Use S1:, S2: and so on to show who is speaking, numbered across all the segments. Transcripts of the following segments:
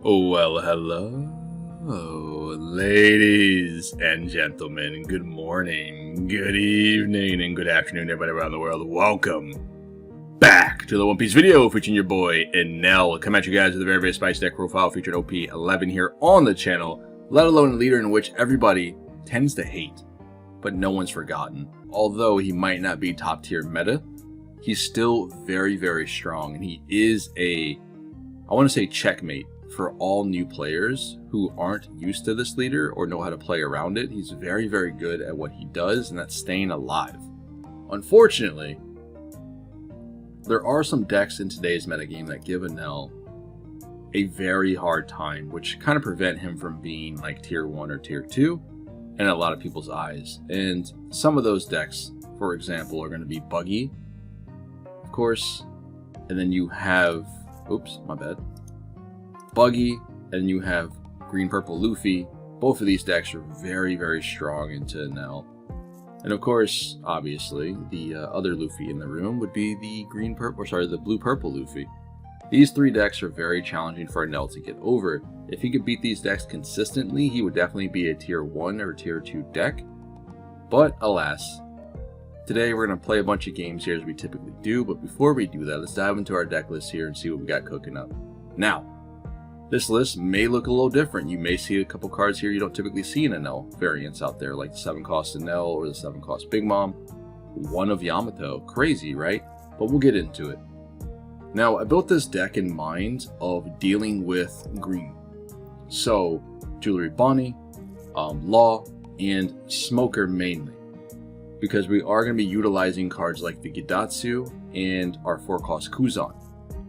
S1: Oh, well, hello, ladies and gentlemen. Good morning, good evening, and good afternoon, everybody around the world. Welcome back to the One Piece video featuring your boy, Enel. Come at you guys with a very, very spicy deck profile featuring OP11 here on the channel, let alone a leader in which everybody tends to hate, but no one's forgotten. Although he might not be top tier meta, he's still very, very strong, and he is I want to say checkmate for all new players who aren't used to this leader or know how to play around it. He's very, very good at what he does, and that's staying alive. Unfortunately, there are some decks in today's metagame that give Enel a very hard time, which kind of prevent him from being like tier 1 or tier 2 in a lot of people's eyes. And some of those decks, for example, are going to be Buggy, of course, and then you have, oops, my bad, Buggy, and you have Green Purple Luffy. Both of these decks are very, very strong into Enel. And of course, obviously, the other Luffy in the room would be the Blue Purple Luffy. These three decks are very challenging for Enel to get over. If he could beat these decks consistently, he would definitely be a tier 1 or tier 2 deck. But alas, today we're going to play a bunch of games here as we typically do. But before we do that, let's dive into our deck list here and see what we got cooking up. Now, this list may look a little different. You may see a couple cards here you don't typically see in Enel variants out there, like the 7-cost Enel or the 7-cost Big Mom. One of Yamato. Crazy, right? But we'll get into it. Now, I built this deck in mind of dealing with green. So, Jewelry Bonnie, Law, and Smoker mainly. Because we are going to be utilizing cards like the Gidatsu and our 4-cost Kuzan,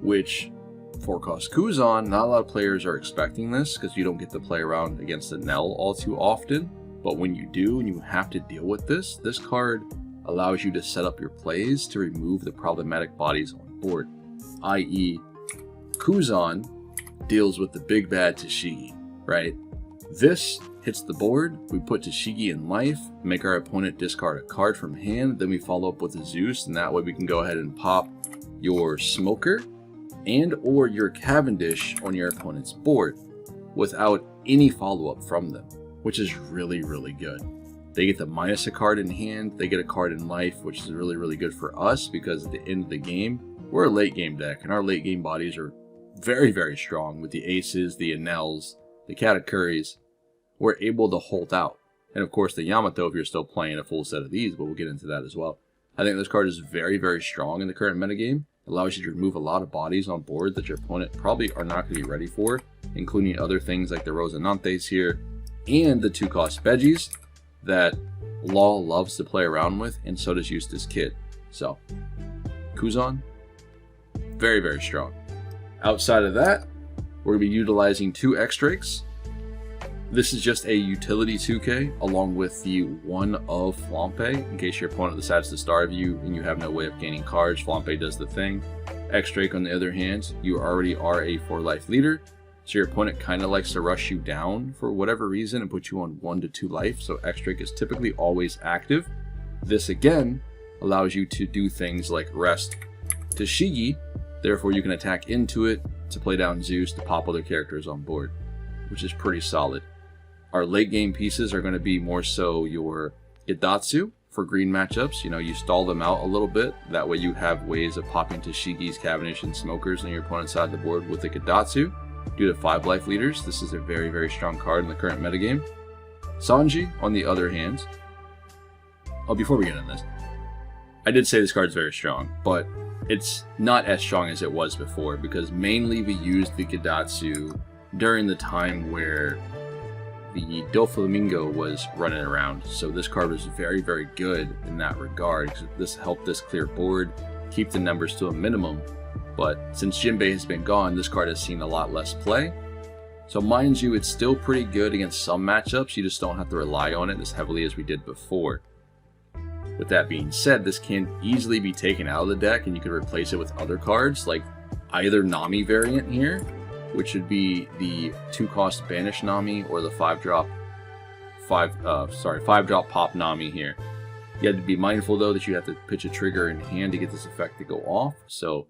S1: which 4-cost Kuzan, not a lot of players are expecting this because you don't get to play around against Enel all too often. But when you do and you have to deal with this card allows you to set up your plays to remove the problematic bodies on board. I.e., Kuzan deals with the big bad Tashigi, right? This hits the board, we put Tashigi in life, make our opponent discard a card from hand, then we follow up with a Zeus, and that way we can go ahead and pop your Smoker and or your Cavendish on your opponent's board without any follow-up from them, which is really, really good. They get to minus a card in hand, they get a card in life, which is really, really good for us because at the end of the game, we're a late game deck and our late game bodies are very, very strong with the Aces, the Enels, the Katakuris. We're able to hold out. And of course the Yamato if you're still playing a full set of these, but we'll get into that as well. I think this card is very, very strong in the current metagame. Allows you to remove a lot of bodies on board that your opponent probably are not going to be ready for, including other things like the Rosinantes here and the 2-cost Veggies that Law loves to play around with, and so does Eustace Kid. So, Kuzan, very, very strong. Outside of that, we're going to be utilizing 2 X-Drakes. This is just a utility 2K along with the 1 of Flampe. In case your opponent decides to starve you and you have no way of gaining cards, Flampe does the thing. X-Drake on the other hand, you already are a 4-life leader, so your opponent kind of likes to rush you down for whatever reason and put you on 1 to 2 life, so X-Drake is typically always active. This again allows you to do things like rest Tashigi, therefore you can attack into it to play down Zeus to pop other characters on board, which is pretty solid. Our late game pieces are going to be more so your Gidatsu for green matchups. You know, you stall them out a little bit. That way you have ways of popping Tashigi's, Cavendish, and Smokers on your opponent's side of the board with the Gidatsu. Due to 5-life leaders, this is a very, very strong card in the current metagame. Sanji, on the other hand... Oh, before we get into this, I did say this card is very strong, but it's not as strong as it was before because mainly we used the Gidatsu during the time where the Doflamingo was running around, so this card was very, very good in that regard. This helped us clear board, keep the numbers to a minimum, but since Jinbei has been gone, this card has seen a lot less play. So mind you, it's still pretty good against some matchups, you just don't have to rely on it as heavily as we did before. With that being said, this can easily be taken out of the deck and you can replace it with other cards, like either Nami variant here, which would be the 2-cost Banish Nami or the 5-drop Pop Nami here. You have to be mindful though that you have to pitch a trigger in hand to get this effect to go off. So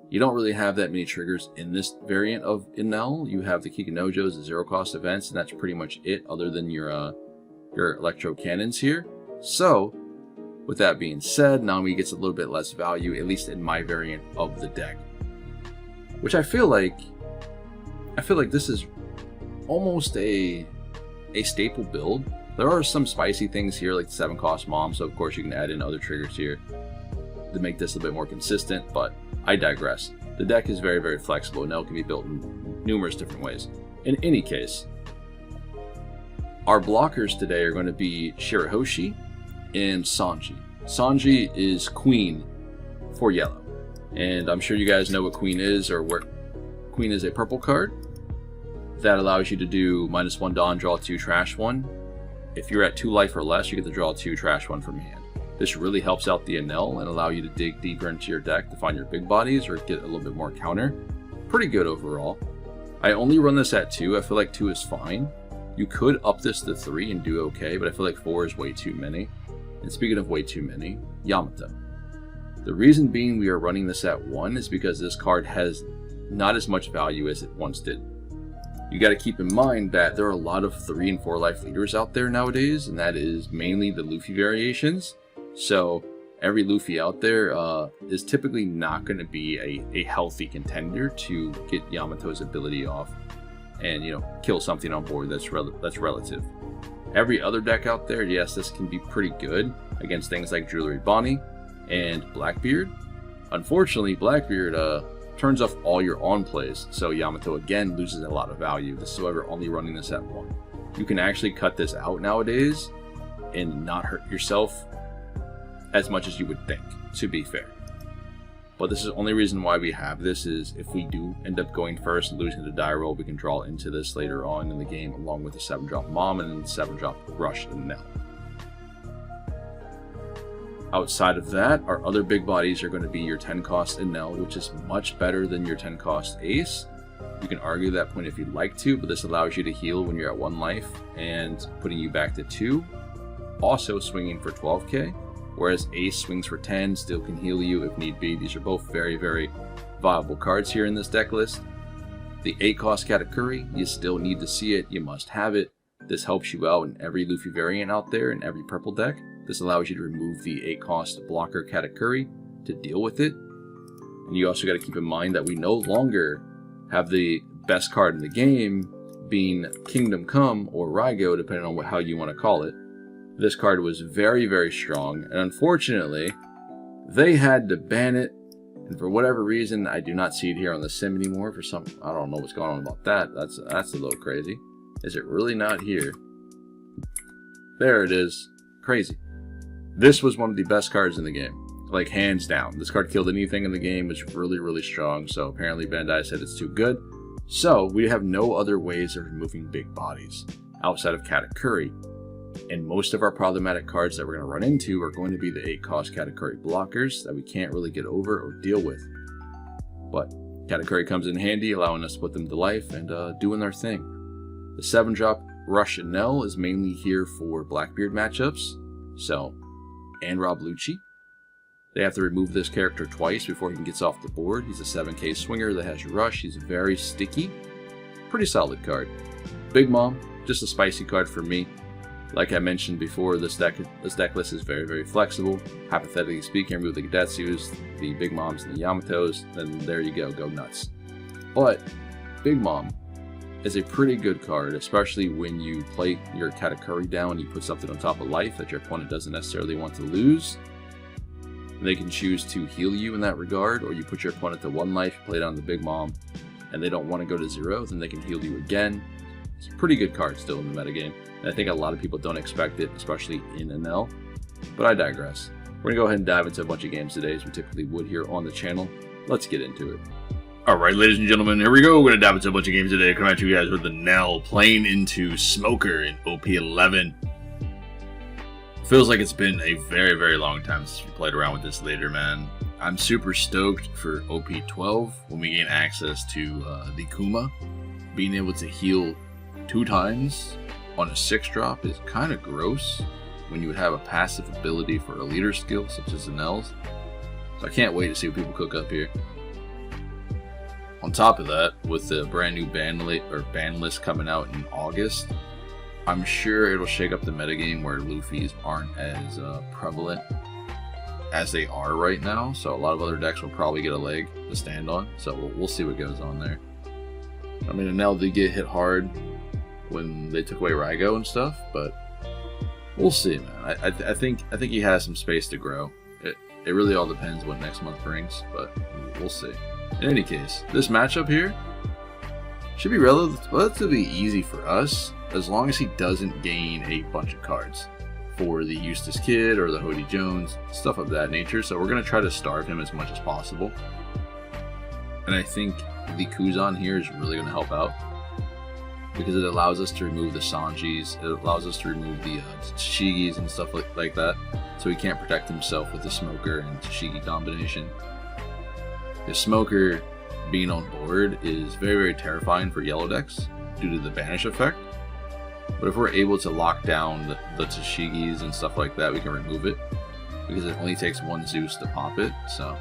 S2: You don't really have that many triggers in this variant of Enel. You have the Kikanojos, the zero cost events, and that's pretty much it other than your electro cannons here. So, with that being said, Nami gets a little bit less value, at least in my variant of the deck. Which I feel like this is almost a staple build. There are some spicy things here, like the 7 cost mom, so of course you can add in other triggers here to make this a bit more consistent, but I digress. The deck is very, very flexible, and it can be built in numerous different ways. In any case, our blockers today are going to be Shirahoshi and Sanji. Sanji is Queen for yellow, and I'm sure you guys know what Queen is, or where Queen is a purple card that allows you to do -1 Dawn, draw 2, trash 1. If you're at 2 life or less, you get to draw 2, trash 1 from hand. This really helps out the Enel and allow you to dig deeper into your deck to find your big bodies or get a little bit more counter. Pretty good overall. I only run this at 2. I feel like 2 is fine. You could up this to 3 and do okay, but I feel like 4 is way too many. And speaking of way too many, Yamato. The reason being we are running this at 1 is because this card has not as much value as it once did. You got to keep in mind that there are a lot of 3 and 4 life leaders out there nowadays, and that is mainly the Luffy variations. So every Luffy out there is typically not going to be a healthy contender to get Yamato's ability off and, you know, kill something on board that's relative. Every other deck out there, yes, this can be pretty good against things like Jewelry Bonnie and Blackbeard. Unfortunately, Blackbeard turns off all your on plays, so Yamato again loses a lot of value. This is why we're only running this at 1. You can actually cut this out nowadays and not hurt yourself as much as you would think, to be fair. But this is the only reason why we have this is if we do end up going first and losing the die roll, we can draw into this later on in the game along with the 7-drop Mom and the 7-drop Rush and Nell. Outside of that, our other big bodies are going to be your 10 cost Enel, which is much better than your 10 cost Ace. You can argue that point if you'd like to, but this allows you to heal when you're at 1 life and putting you back to 2. Also swinging for 12k. Whereas Ace swings for 10, still can heal you if need be. These are both very, very viable cards here in this deck list. The 8 cost Katakuri, you still need to see it, you must have it. This helps you out in every Luffy variant out there in every purple deck. This allows you to remove the 8 cost blocker Katakuri to deal with it. And you also got to keep in mind that we no longer have the best card in the game being Kingdom Come or Raigo, depending on how you want to call it. This card was very, very strong, and unfortunately, they had to ban it, and for whatever reason, I do not see it here on the sim anymore. For some, I don't know what's going on about that. That's a little crazy. Is it really not here? There it is. Crazy. This was one of the best cards in the game, like hands down. This card killed anything in the game. It's really, really strong. So apparently Bandai said it's too good. So we have no other ways of removing big bodies outside of Katakuri. And most of our problematic cards that we're going to run into are going to be the 8 cost Katakuri blockers that we can't really get over or deal with. But Katakuri comes in handy, allowing us to put them to life and doing their thing. The 7-drop Rush and Nell is mainly here for Blackbeard matchups. So, and Rob Lucci. They have to remove this character twice before he gets off the board. He's a 7k swinger that has Rush. He's very sticky. Pretty solid card. Big Mom, just a spicy card for me. Like I mentioned before, this deck list is very, very flexible. Hypothetically speaking, remove the Gadetsus, the Big Moms, and the Yamatos, then there you go, go nuts. But Big Mom is a pretty good card, especially when you play your Katakuri down and you put something on top of life that your opponent doesn't necessarily want to lose. They can choose to heal you in that regard, or you put your opponent to 1 life, play down the Big Mom, and they don't want to go to 0, then they can heal you again. It's a pretty good card still in the metagame. And I think a lot of people don't expect it, especially in Enel. But I digress. We're going to go ahead and dive into a bunch of games today, as we typically would here on the channel. Let's get into it.
S1: Alright, ladies and gentlemen, here we go. We're going to dive into a bunch of games today. Come at you guys with Enel playing into Smoker in OP11. Feels like it's been a very, very long time since we played around with this leader, man. I'm super stoked for OP12 when we gain access to the Kuma. Being able to heal 2 times on a 6-drop is kind of gross when you would have a passive ability for a leader skill such as Enel's. So I can't wait to see what people cook up here.
S2: On top of that, with the brand new ban list coming out in August, I'm sure it'll shake up the metagame where Luffy's aren't as prevalent as they are right now. So a lot of other decks will probably get a leg to stand on. So we'll see what goes on there. I mean, Enel did get hit hard when they took away Raigo and stuff, but we'll see, man. I think he has some space to grow. It really all depends what next month brings, but we'll see. In any case, this matchup here should be relatively easy for us, as long as he doesn't gain a bunch of cards for the Eustace Kid or the Hody Jones, stuff of that nature. So we're going to try to starve him as much as possible. And I think the Kuzan here is really going to help out, because it allows us to remove the Sanjis, it allows us to remove the Tashigis and stuff like that, so he can't protect himself with the Smoker and Tashigi combination. The Smoker being on board is very, very terrifying for yellow decks due to the banish effect, but if we're able to lock down the Tashigis and stuff like that, we can remove it, because it only takes one Zeus to pop it. So,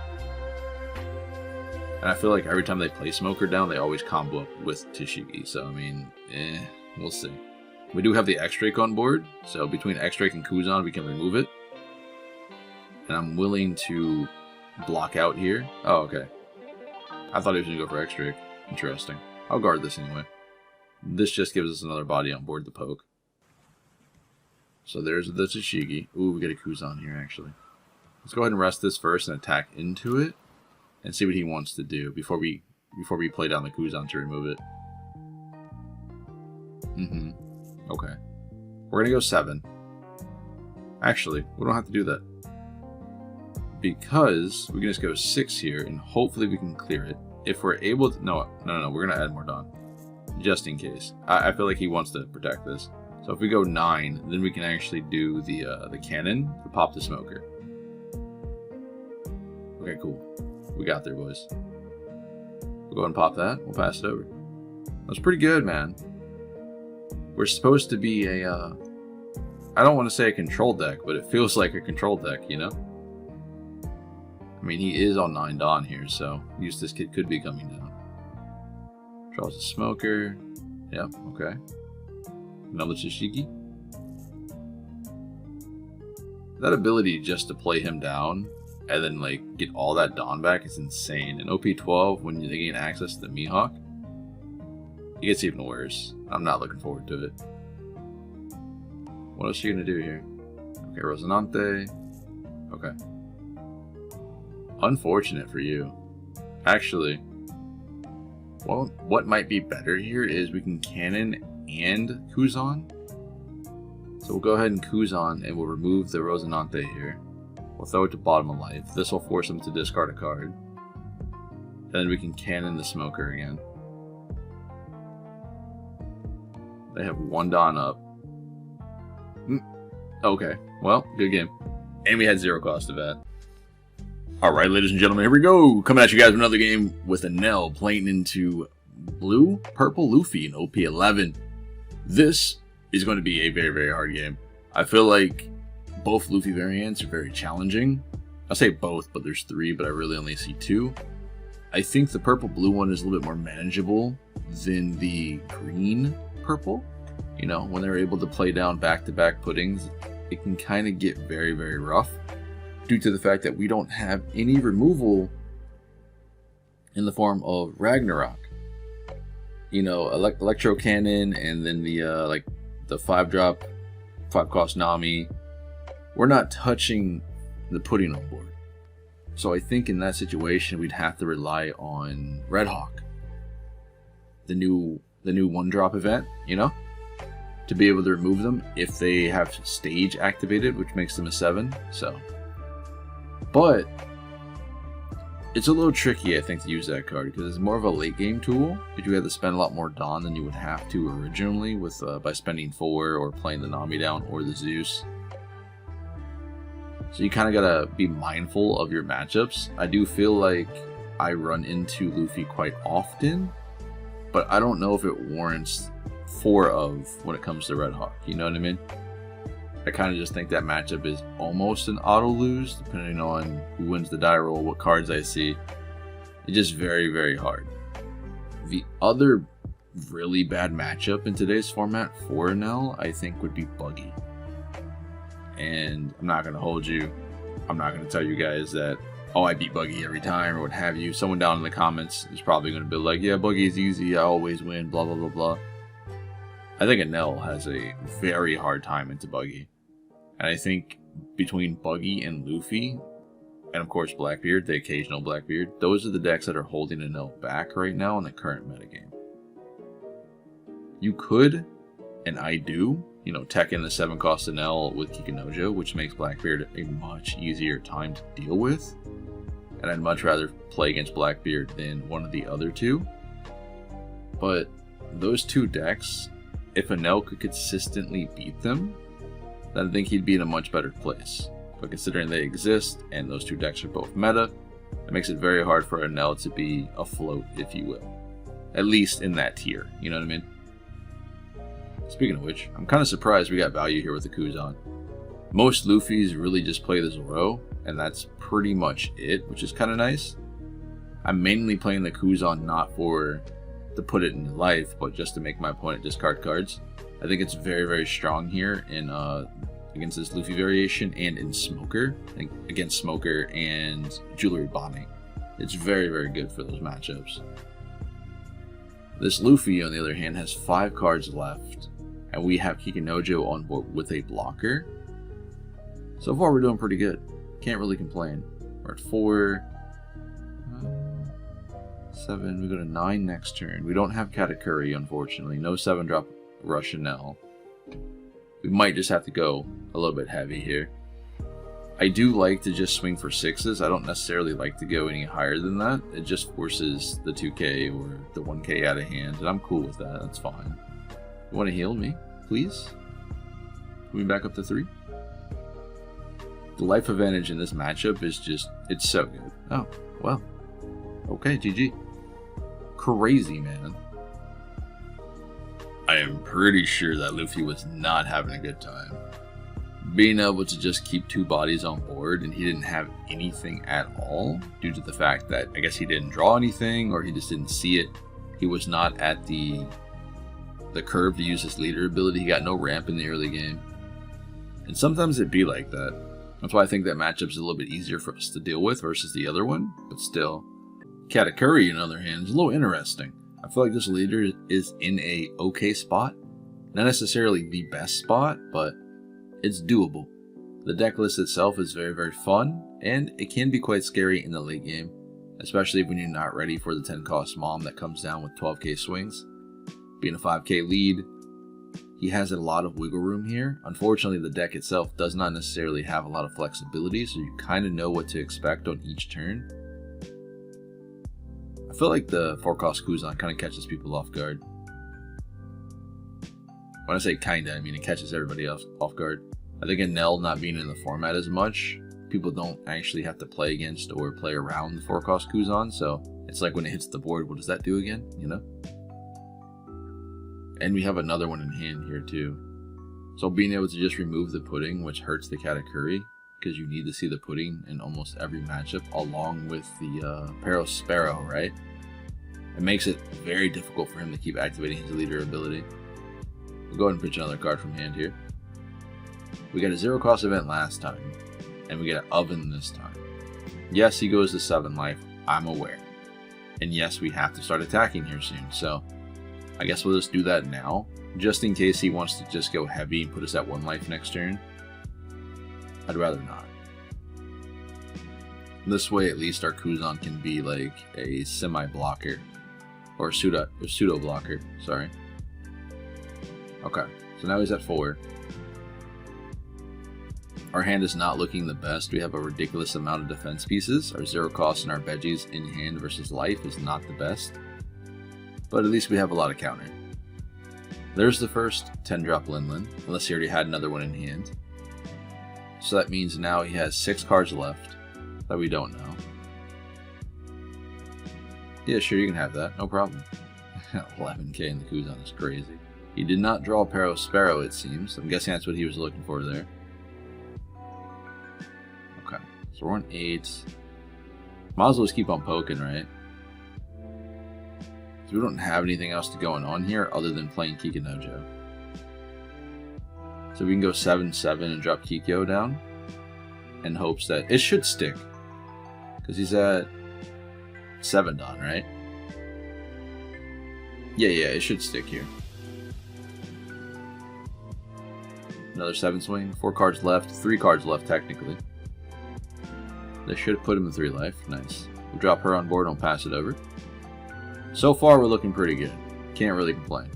S2: and I feel like every time they play Smoker down, they always combo up with Tashigi. So, I mean, we'll see. We do have the X-Drake on board, so between X-Drake and Kuzan, we can remove it. And I'm willing to block out here. Oh, okay. I thought he was going to go for X-Drake. Interesting. I'll guard this anyway. This just gives us another body on board the poke. So there's the Tashigi. Ooh, we get a Kuzan here, actually. Let's go ahead and rest this first and attack into it, and see what he wants to do before we play down the Kuzan to remove it. Okay. We're gonna go 7. Actually, we don't have to do that, because we can just go 6 here, and hopefully we can clear it. If we're able to... No, we're gonna add more Dawn, just in case. I feel like he wants to protect this. So if we go 9, then we can actually do the cannon to pop the Smoker. Okay, cool. We got there, boys. We'll go ahead and pop that. We'll pass it over. That's pretty good, man. We're supposed to be a... I don't want to say a control deck, but it feels like a control deck, you know? I mean, he is on 9 Dawn here, so Eustace Kid could be coming down. Draws a Smoker. Yep, okay. Another Tashigi. That ability just to play him down and then like get all that Dawn back is insane. In OP12, when they gain access to the Mihawk, it gets even worse. I'm not looking forward to it. What else are you gonna do here? Okay, Rosinante. Okay. Unfortunate for you. Actually, well, what might be better here is we can cannon and Kuzan. So we'll go ahead and Kuzan, and we'll remove the Rosinante here. We'll throw it to bottom of life. This will force him to discard a card. Then we can cannon the Smoker again. They have 1 Dawn up. Okay, well, good game. And we had 0 cost of that. Alright, ladies and gentlemen, here we go. Coming at you guys with another game with Enel playing into blue, purple Luffy in OP11. This is going to be a very, very hard game. I feel like both Luffy variants are very challenging. I say both, but there's 3, but I really only see 2. I think the purple-blue one is a little bit more manageable than the green-purple. You know, when they're able to play down back-to-back puddings, it can kind of get very, very rough due to the fact that we don't have any removal in the form of Ragnarok. You know, Electro Cannon, and then the like the 5-drop, 5-cost Nami. We're not touching the pudding on board. So I think in that situation we'd have to rely on Red Hawk, the new 1-drop event, you know, to be able to remove them if they have stage activated, which makes them a 7. So, but it's a little tricky, I think, to use that card because it's more of a late game tool, but you have to spend a lot more Dawn than you would have to originally with by spending 4 or playing the Nami down or the Zeus. So you kind of gotta be mindful of your matchups. I do feel like I run into Luffy quite often, but I don't know if it warrants 4 of when it comes to Red Hawk. You know what I mean? I kind of just think that matchup is almost an auto lose, depending on who wins the die roll, what cards I see. It's just very, very hard. other really bad matchup in today's format for Enel, I think, would be Buggy. And I'm not going to hold you. I'm not going to tell you guys that, oh, I beat Buggy every time or what have you. Someone down in the comments is probably going to be like, yeah, Buggy's easy, I always win, blah, blah, blah, blah. I think Enel has a very hard time into Buggy. And I think between Buggy and Luffy, and of course Blackbeard, the occasional Blackbeard, those are the decks that are holding Enel back right now in the current metagame. You could, and I do, you know, tech in the 7-cost Enel with Kikinojo, which makes Blackbeard a much easier time to deal with. And I'd much rather play against Blackbeard than one of the other two. But those two decks, if Enel could consistently beat them, then I think he'd be in a much better place. But considering they exist, and those two decks are both meta, it makes it very hard for Enel to be afloat, if you will. At least in that tier, you know what I mean? Speaking of which, I'm kind of surprised we got value here with the Kuzan. Most Luffys really just play the Zoro, and that's pretty much it, which is kind of nice. I'm mainly playing the Kuzan not for to put it into life, but just to make my opponent discard cards. I think it's very, very strong here in against this Luffy variation and in Smoker, against Smoker and Jewelry Bonnie. It's very, very good for those matchups. This Luffy, on the other hand, has 5 cards left, and we have Kikinojo on board with a blocker. So far, we're doing pretty good. Can't really complain. We're at 4, 7. We go to 9 next turn. We don't have Katakuri, unfortunately. No 7-drop Rush Enel. We might just have to go a little bit heavy here. I do like to just swing for 6s. I don't necessarily like to go any higher than that. It just forces the 2k or the 1k out of hand, and I'm cool with that. That's fine. You want to heal me, please? Put me back up to 3. The life advantage in this matchup is just, it's so good. Oh, well. Okay, GG. Crazy, man. I am pretty sure that Luffy was not having a good time. Being able to just keep 2 bodies on board, and he didn't have anything at all due to the fact that I guess he didn't draw anything or he just didn't see it. He was not at the curve to use his leader ability. He got no ramp in the early game. And sometimes it'd be like that. That's why I think that matchup's a little bit easier for us to deal with versus the other one, but still. Katakuri, on the other hand, is a little interesting. I feel like this leader is in a okay spot. Not necessarily the best spot, but it's doable. The deck list itself is very, very fun, and it can be quite scary in the late game, especially when you're not ready for the 10-cost mom that comes down with 12k swings. Being a 5k lead, he has a lot of wiggle room here. Unfortunately, the deck itself does not necessarily have a lot of flexibility, so you kind of know what to expect on each turn. I feel like the 4-cost Kuzan kind of catches people off guard. When I say kinda, I mean it catches everybody else off guard. I think Enel not being in the format as much, people don't actually have to play against or play around the 4-cost Kuzan, so it's like when it hits the board, what does that do again, you know? And we have another one in hand here too. So being able to just remove the pudding, which hurts the Katakuri, because you need to see the pudding in almost every matchup, along with the Pawseplays, right? It makes it very difficult for him to keep activating his leader ability. We'll go ahead and pitch another card from hand here. We got a 0-cost event last time, and we get an oven this time. Yes, he goes to 7 life, I'm aware. And yes, we have to start attacking here soon, so I guess we'll just do that now, just in case he wants to just go heavy and put us at 1 life next turn. I'd rather not. This way, at least our Kuzan can be like a semi-blocker, or pseudo blocker, sorry. Okay, so now he's at 4. Our hand is not looking the best. We have a ridiculous amount of defense pieces. Our 0-cost and our veggies in hand versus life is not the best. But at least we have a lot of counter. There's the first 10-drop Linlin, unless he already had another one in hand. So that means now he has 6 cards left that we don't know. Yeah, sure, you can have that. No problem. 11k in the Kuzan is crazy. He did not draw Pawseplays, it seems. I'm guessing that's what he was looking for there. Okay, so we're on 8. Might as well just keep on poking, right? We don't have anything else going on here other than playing Kikinojo. So we can go 7-7 and drop Kikyo down in hopes that it should stick. Because he's at 7 Don, right? Yeah, it should stick here. Another 7 swing, 4 cards left, 3 cards left technically. They should have put him in 3 life. Nice. We'll drop her on board and we'll pass it over. So far, we're looking pretty good. Can't really complain.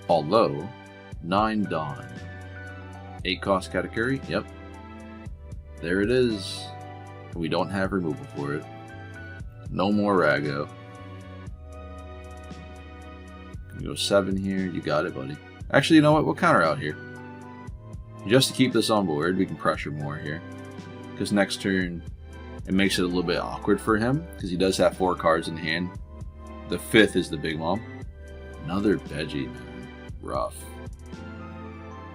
S2: Although, 9 Dawn. 8 cost Katakuri. Yep. There it is. We don't have removal for it. No more Rago. We go 7 here. You got it, buddy. Actually, you know what? We'll counter out here. Just to keep this on board, we can pressure more here. Because next turn, it makes it a little bit awkward for him. Because he does have 4 cards in hand. The 5th is the Big Mom. Another Veggie, man. Rough.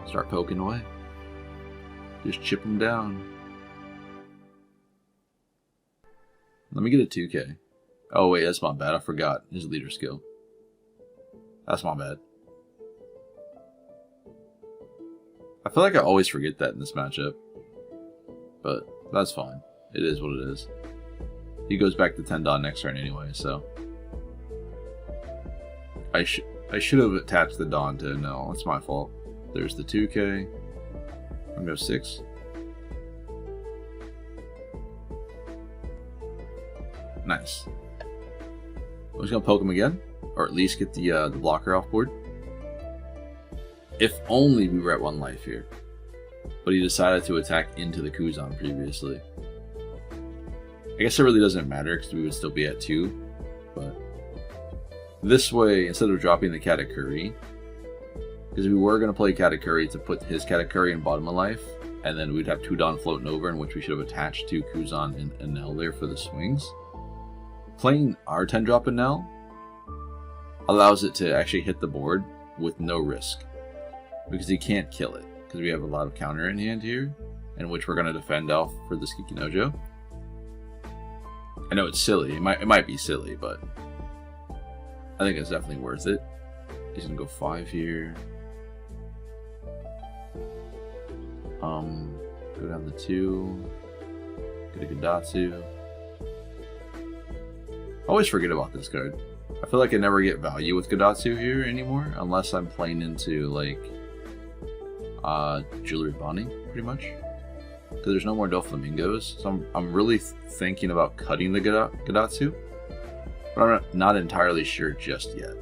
S2: Start poking away. Just chip him down. Let me get a 2K. Oh wait, that's my bad. I forgot his leader skill. That's my bad. I feel like I always forget that in this matchup. But that's fine. It is what it is. He goes back to 10 Dawn next turn anyway, so. I should have attached the Dawn to Enel. That's my fault. There's the 2K. I'm gonna go 6. Nice. I'm just gonna poke him again, or at least get the blocker off board. If only we were at 1 life here, but he decided to attack into the Kuzan previously. I guess it really doesn't matter because we would still be at 2, but this way, instead of dropping the Katakuri, because we were going to play Katakuri to put his Katakuri in bottom of life, and then we'd have 2 Dawn floating over, in which we should have attached to Kuzan and Enel there for the swings. Playing our 10 drop Enel allows it to actually hit the board with no risk, because he can't kill it, because we have a lot of counter in hand here, in which we're going to defend off for this Kikinojo. I know it's silly, it might be silly, but I think it's definitely worth it. He's going to go 5 here. Go down the 2. Get a Gadatsu. I always forget about this card. I feel like I never get value with Gadatsu here anymore, unless I'm playing into, like, Jewelry Bonnie, pretty much. Because there's no more Doflamingos, so I'm really thinking about cutting the Gadatsu, but I'm not entirely sure just yet.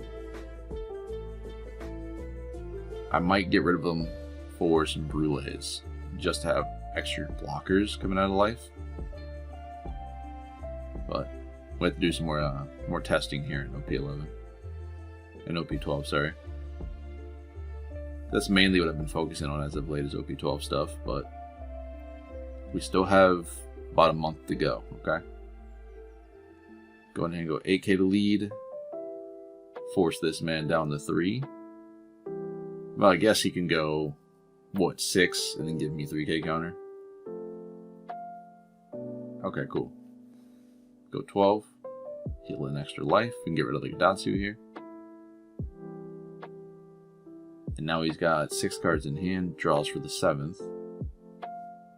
S2: I might get rid of them for some Brules, just to have extra blockers coming out of life. But we have to do some more testing here in OP11. In OP12, sorry. That's mainly what I've been focusing on as of late, is OP12 stuff, but we still have about a month to go, okay? Go ahead and go 8K to lead. Force this man down to 3. Well, I guess he can go, what, 6 and then give me 3K counter? Okay, cool. Go 12. Heal an extra life. We can get rid of the Gadatsu here. And now he's got 6 cards in hand. Draws for the 7th.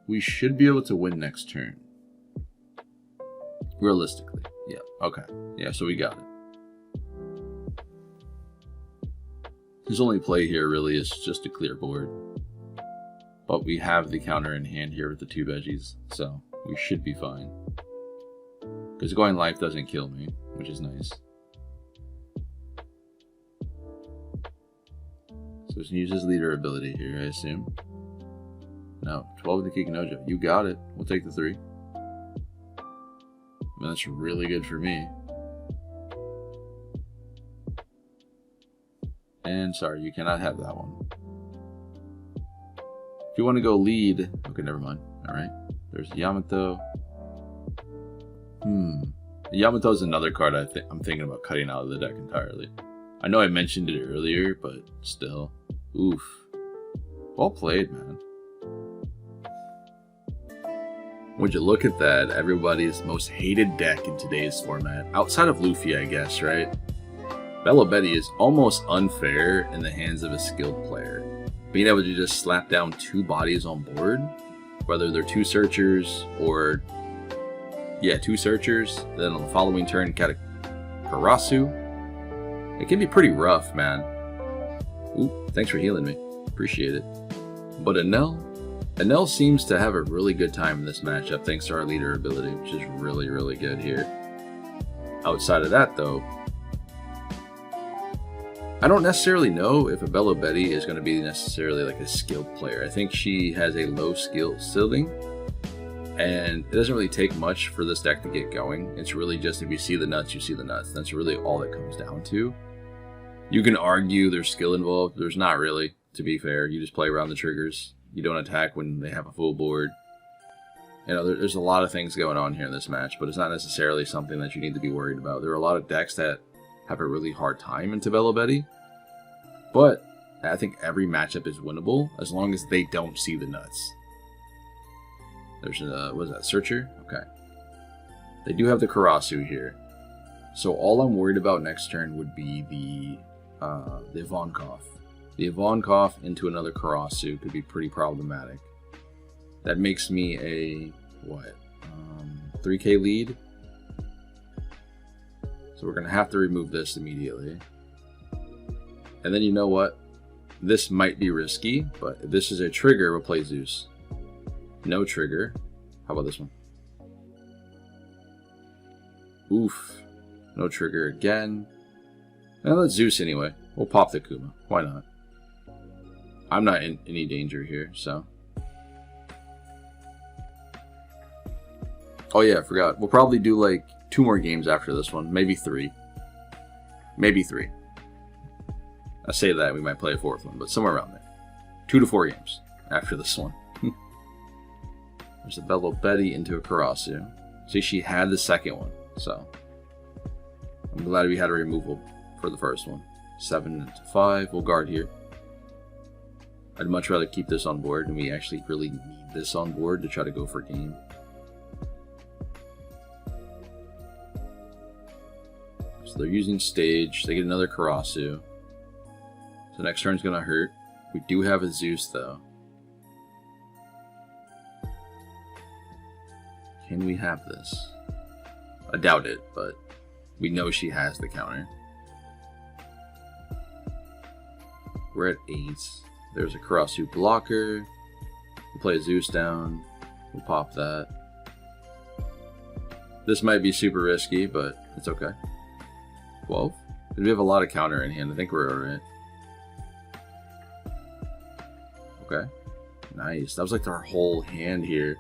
S2: We should be able to win next turn. Realistically. Yeah, okay. Yeah, so we got it. His only play here really is just to clear board. But we have the counter in hand here with the 2 veggies, so we should be fine. Because going life doesn't kill me, which is nice. So just use his leader ability here, I assume. No, 12 to Kikinojo. You got it. We'll take the 3. I mean, that's really good for me. And sorry, you cannot have that one. If you want to go lead... Okay, never mind. Alright. There's Yamato. Yamato is another card I'm thinking about cutting out of the deck entirely. I know I mentioned it earlier, but still. Oof. Well played, man. Would you look at that? Everybody's most hated deck in today's format, outside of Luffy, I guess, right? Bello Betty is almost unfair in the hands of a skilled player. Being able to just slap down 2 bodies on board, whether they're 2 searchers or, yeah, 2 searchers, then on the following turn, Katakuri. It can be pretty rough, man. Ooh, thanks for healing me. Appreciate it. But Enel seems to have a really good time in this matchup thanks to our leader ability, which is really, really good here. Outside of that, though, I don't necessarily know if a Bello Betty is going to be necessarily like a skilled player. I think she has a low skill ceiling, and it doesn't really take much for this deck to get going. It's really just if you see the nuts, you see the nuts. That's really all it comes down to. You can argue there's skill involved. There's not really, to be fair. You just play around the triggers. You don't attack when they have a full board. You know, there's a lot of things going on here in this match, but it's not necessarily something that you need to be worried about. There are a lot of decks that have a really hard time into Bello Betty, but I think every matchup is winnable as long as they don't see the nuts. There's a, what is that, Searcher? Okay. They do have the Karasu here. So all I'm worried about next turn would be the Ivankov. The Ivankov into another Karasu could be pretty problematic. That makes me a, what, 3k lead? So we're going to have to remove this immediately. And then you know what? This might be risky, but if this is a trigger, we'll play Zeus. No trigger. How about this one? Oof. No trigger again. Now let's Zeus anyway. We'll pop the Kuma. Why not? I'm not in any danger here, so. Oh yeah, I forgot. We'll probably do like 2 more games after this one. Maybe 3. Maybe 3. I say that, we might play a 4th one, but somewhere around there. 2 to 4 games after this one. There's a Bello Betty into a Karasu. See, she had the second one, so. I'm glad we had a removal for the first one. 7 to 5, we'll guard here. I'd much rather keep this on board, and we actually really need this on board to try to go for game. So they're using stage, they get another Karasu. So next turn's gonna hurt. We do have a Zeus though. Can we have this? I doubt it, but we know she has the counter. We're at 8. There's a Karasu blocker. We'll play Zeus down. We'll pop that. This might be super risky, but it's okay. 12? We have a lot of counter in hand. I think we're alright. Okay. Nice. That was like our whole hand here.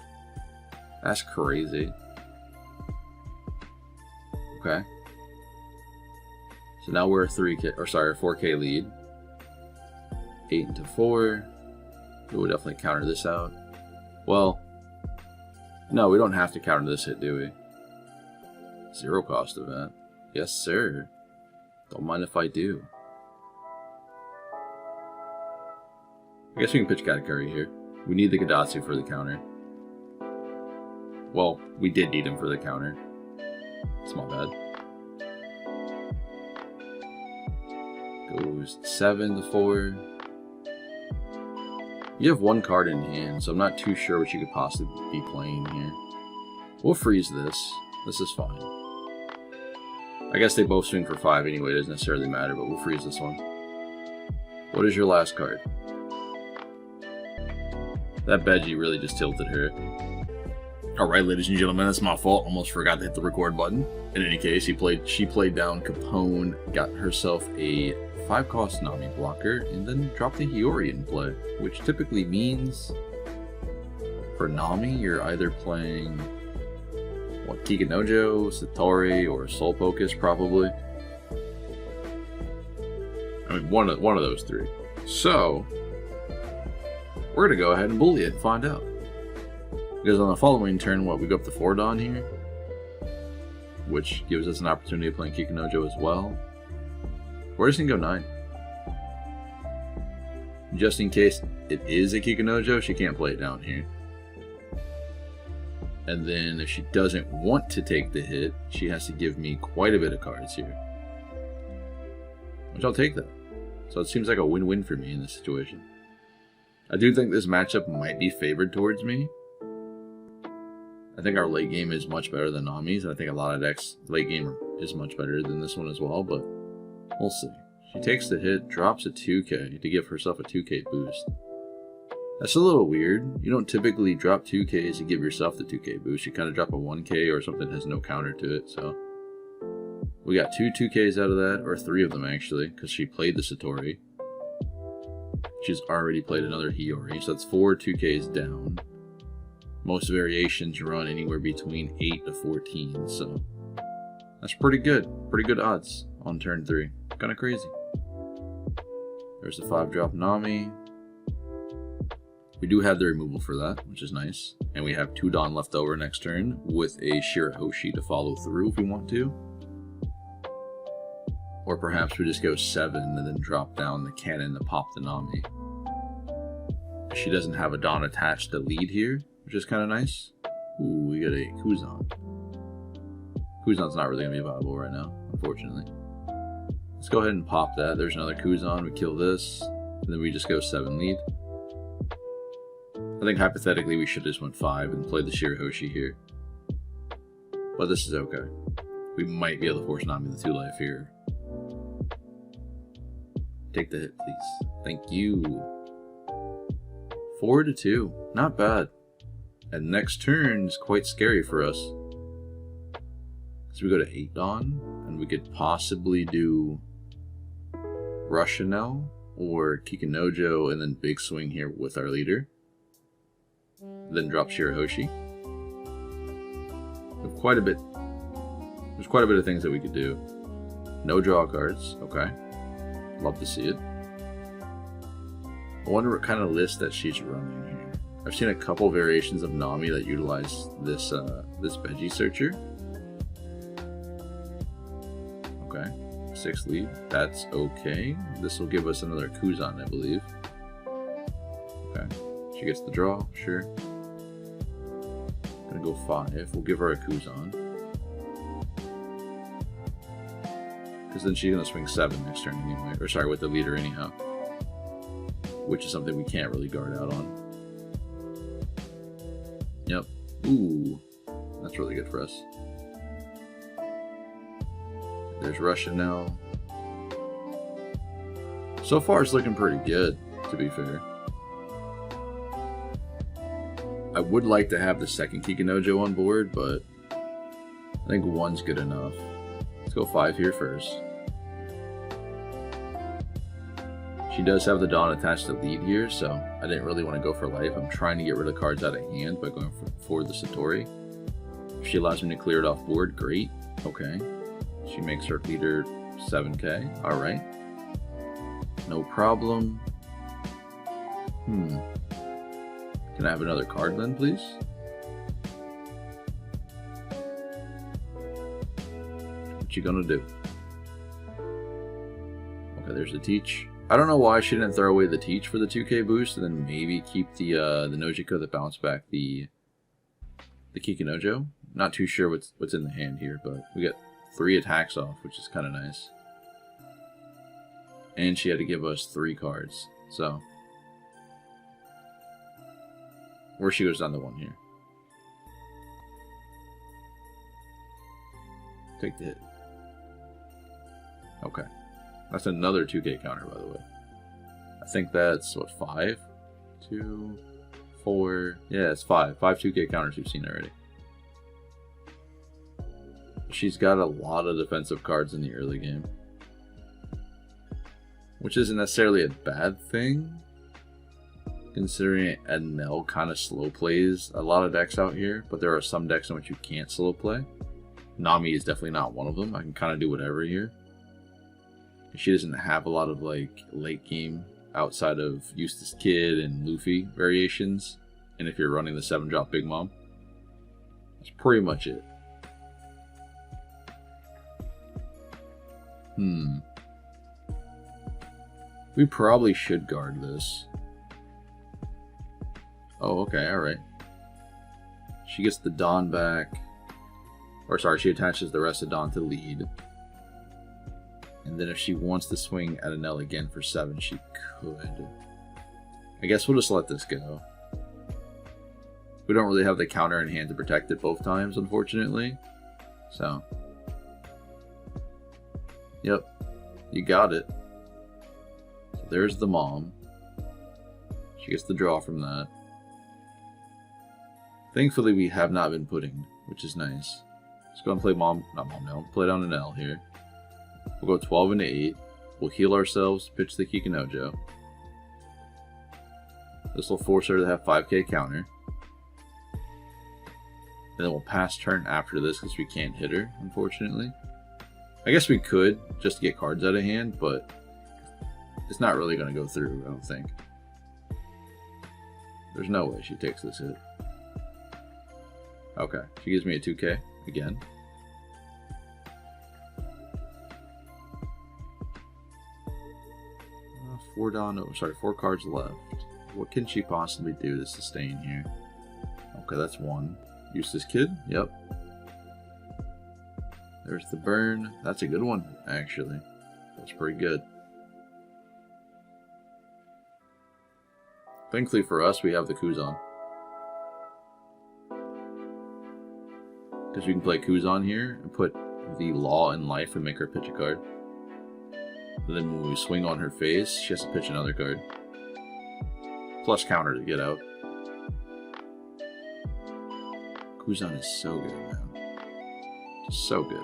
S2: That's crazy. Okay. So now we're a 3k, or sorry, a 4k lead. 8 into 4. We'll definitely counter this out. Well, no, we don't have to counter this hit, do we? 0 cost event. Yes, sir. Don't mind if I do. I guess we can pitch Katakuri here. We need the Gadatsu for the counter. Well, we did need him for the counter. It's my bad. Goes 7 to 4. You have 1 card in hand, so I'm not too sure what you could possibly be playing here. We'll freeze this. This is fine. I guess they both swing for 5 anyway, it doesn't necessarily matter, but we'll freeze this one. What is your last card? That Beji really just tilted her.
S1: Alright, ladies and gentlemen, that's my fault. Almost forgot to hit the record button. In any case, she played down Capone, got herself a 5-cost Nami blocker, and then dropped the Hiyori in play, which typically means for Nami, you're either playing what, Kikanojo, Satori, or Soul Focus, probably. I mean, one of those 3. So we're gonna go ahead and bully it and find out. Because on the following turn, what, we go up to 4 Dawn here, which gives us an opportunity of playing Kikanojo as well. We're just gonna go 9. Just in case it is a Kikanojo, she can't play it down here.
S2: And then if she doesn't want to take the hit, she has to give me quite a bit of cards here. Which I'll take that. So it seems like a win-win for me in this situation. I do think this matchup might be favored towards me. I think our late game is much better than Nami's, and I think a lot of decks late game is much better than this one as well, but we'll see. She takes the hit, drops a 2k to give herself a 2k boost. That's a little weird. You don't typically drop 2Ks to give yourself the 2K boost. You kind of drop a 1K or something that has no counter to it. So we got 2 2Ks out of that, or 3 of them actually, because she played the Satori. She's already played another Hiyori, so that's 4 2Ks down. Most variations run anywhere between 8 to 14, so that's pretty good. Pretty good odds on turn 3. Kind of crazy. There's the 5-drop Nami. We do have the removal for that, which is nice. And we have 2 Dawn left over next turn with a Shirahoshi to follow through if we want to. Or perhaps we just go 7 and then drop down the cannon to pop the Nami. She doesn't have a Dawn attached to lead here, which is kind of nice. Ooh, we got a Kuzan. Kuzan's not really going to be viable right now, unfortunately. Let's go ahead and pop that. There's another Kuzan. We kill this. And then we just go 7 lead. I think hypothetically we should just went 5 and play the Shirahoshi here. But this is okay. We might be able to force Nami the 2 life here. Take the hit, please. Thank you. 4 to 2. Not bad. And next turn is quite scary for us. So we go to 8 Dawn, and we could possibly do Enel or Kikinojo and then big swing here with our leader. Then drop Shirahoshi. We have quite a bit. There's quite a bit of things that we could do. No draw cards. Okay. Love to see it. I wonder what kind of list that she's running here. I've seen a couple variations of Nami that utilize this this Veggie Searcher. Okay. 6 lead. That's okay. This will give us another Kuzan, I believe. Okay. She gets the draw, sure. Gonna go 5. We'll give her a Kuzan. Because then she's gonna swing 7 next turn anyway. Or sorry, with the leader anyhow. Which is something we can't really guard out on. Yep. Ooh. That's really good for us. There's Russia now. So far it's looking pretty good, to be fair. I would like to have the second Kikinojo on board, but I think 1's good enough. Let's go 5 here first. She does have the Dawn attached to lead here, so I didn't really want to go for life. I'm trying to get rid of cards out of hand by going for the Satori. If she allows me to clear it off board, great. Okay. She makes her leader 7k. Alright. No problem. Can I have another card then, please? What you gonna do? Okay, there's the Teach. I don't know why she didn't throw away the Teach for the 2k boost and then maybe keep the Nojiko that bounce back the Kikinojo. Not too sure what's in the hand here, but we got 3 attacks off, which is kind of nice. And she had to give us 3 cards, so. Or she goes down to 1 here. Take the hit. Okay. That's another 2k counter, by the way. I think that's, what, 5? 2, 4... Yeah, it's 5. 5 2k counters we've seen already. She's got a lot of defensive cards in the early game. Which isn't necessarily a bad thing, considering Enel kind of slow plays a lot of decks out here, but there are some decks in which you can't slow play. Nami is definitely not one of them. I can kind of do whatever here. She doesn't have a lot of like late game outside of Eustace Kid and Luffy variations. And if you're running the 7-drop Big Mom, that's pretty much it. We probably should guard this. Oh, okay, alright. She gets the Dawn back. Or sorry, she attaches the rest of Dawn to lead. And then if she wants to swing at Enel again for 7, she could. I guess we'll just let this go. We don't really have the counter in hand to protect it both times, unfortunately. So. Yep. You got it. So there's the mom. She gets the draw from that. Thankfully, we have not been puddinged, which is nice. Let's go and play play down an L here. We'll go 12 into 8. We'll heal ourselves, pitch the Kikinojo. This will force her to have 5k counter. And then we'll pass turn after this because we can't hit her, unfortunately. I guess we could, just to get cards out of hand, but it's not really going to go through, I don't think. There's no way she takes this hit. Okay, she gives me a 2k again. Four cards left. What can she possibly do to sustain here? Okay, that's 1. Useless kid? Yep. There's the burn. That's a good one, actually. That's pretty good. Thankfully for us, we have the Kuzan. Because we can play Kuzan here and put the Law in life and make her pitch a card. And then when we swing on her face, she has to pitch another card. Plus counter to get out. Kuzan is so good, man. Just so good.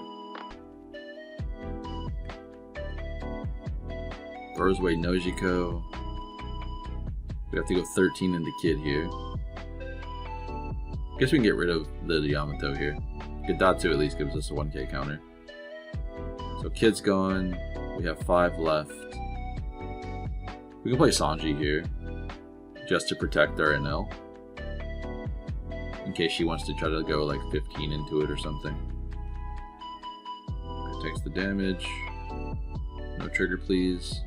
S2: Throws away Nojiko. We have to go 13 into Kid here. Guess we can get rid of the Yamato here. Gadatsu at least gives us a 1k counter. So Kid's gone. We have 5 left. We can play Sanji here. Just to protect our Enel. In case she wants to try to go like 15 into it or something. Okay, takes the damage. No trigger, please.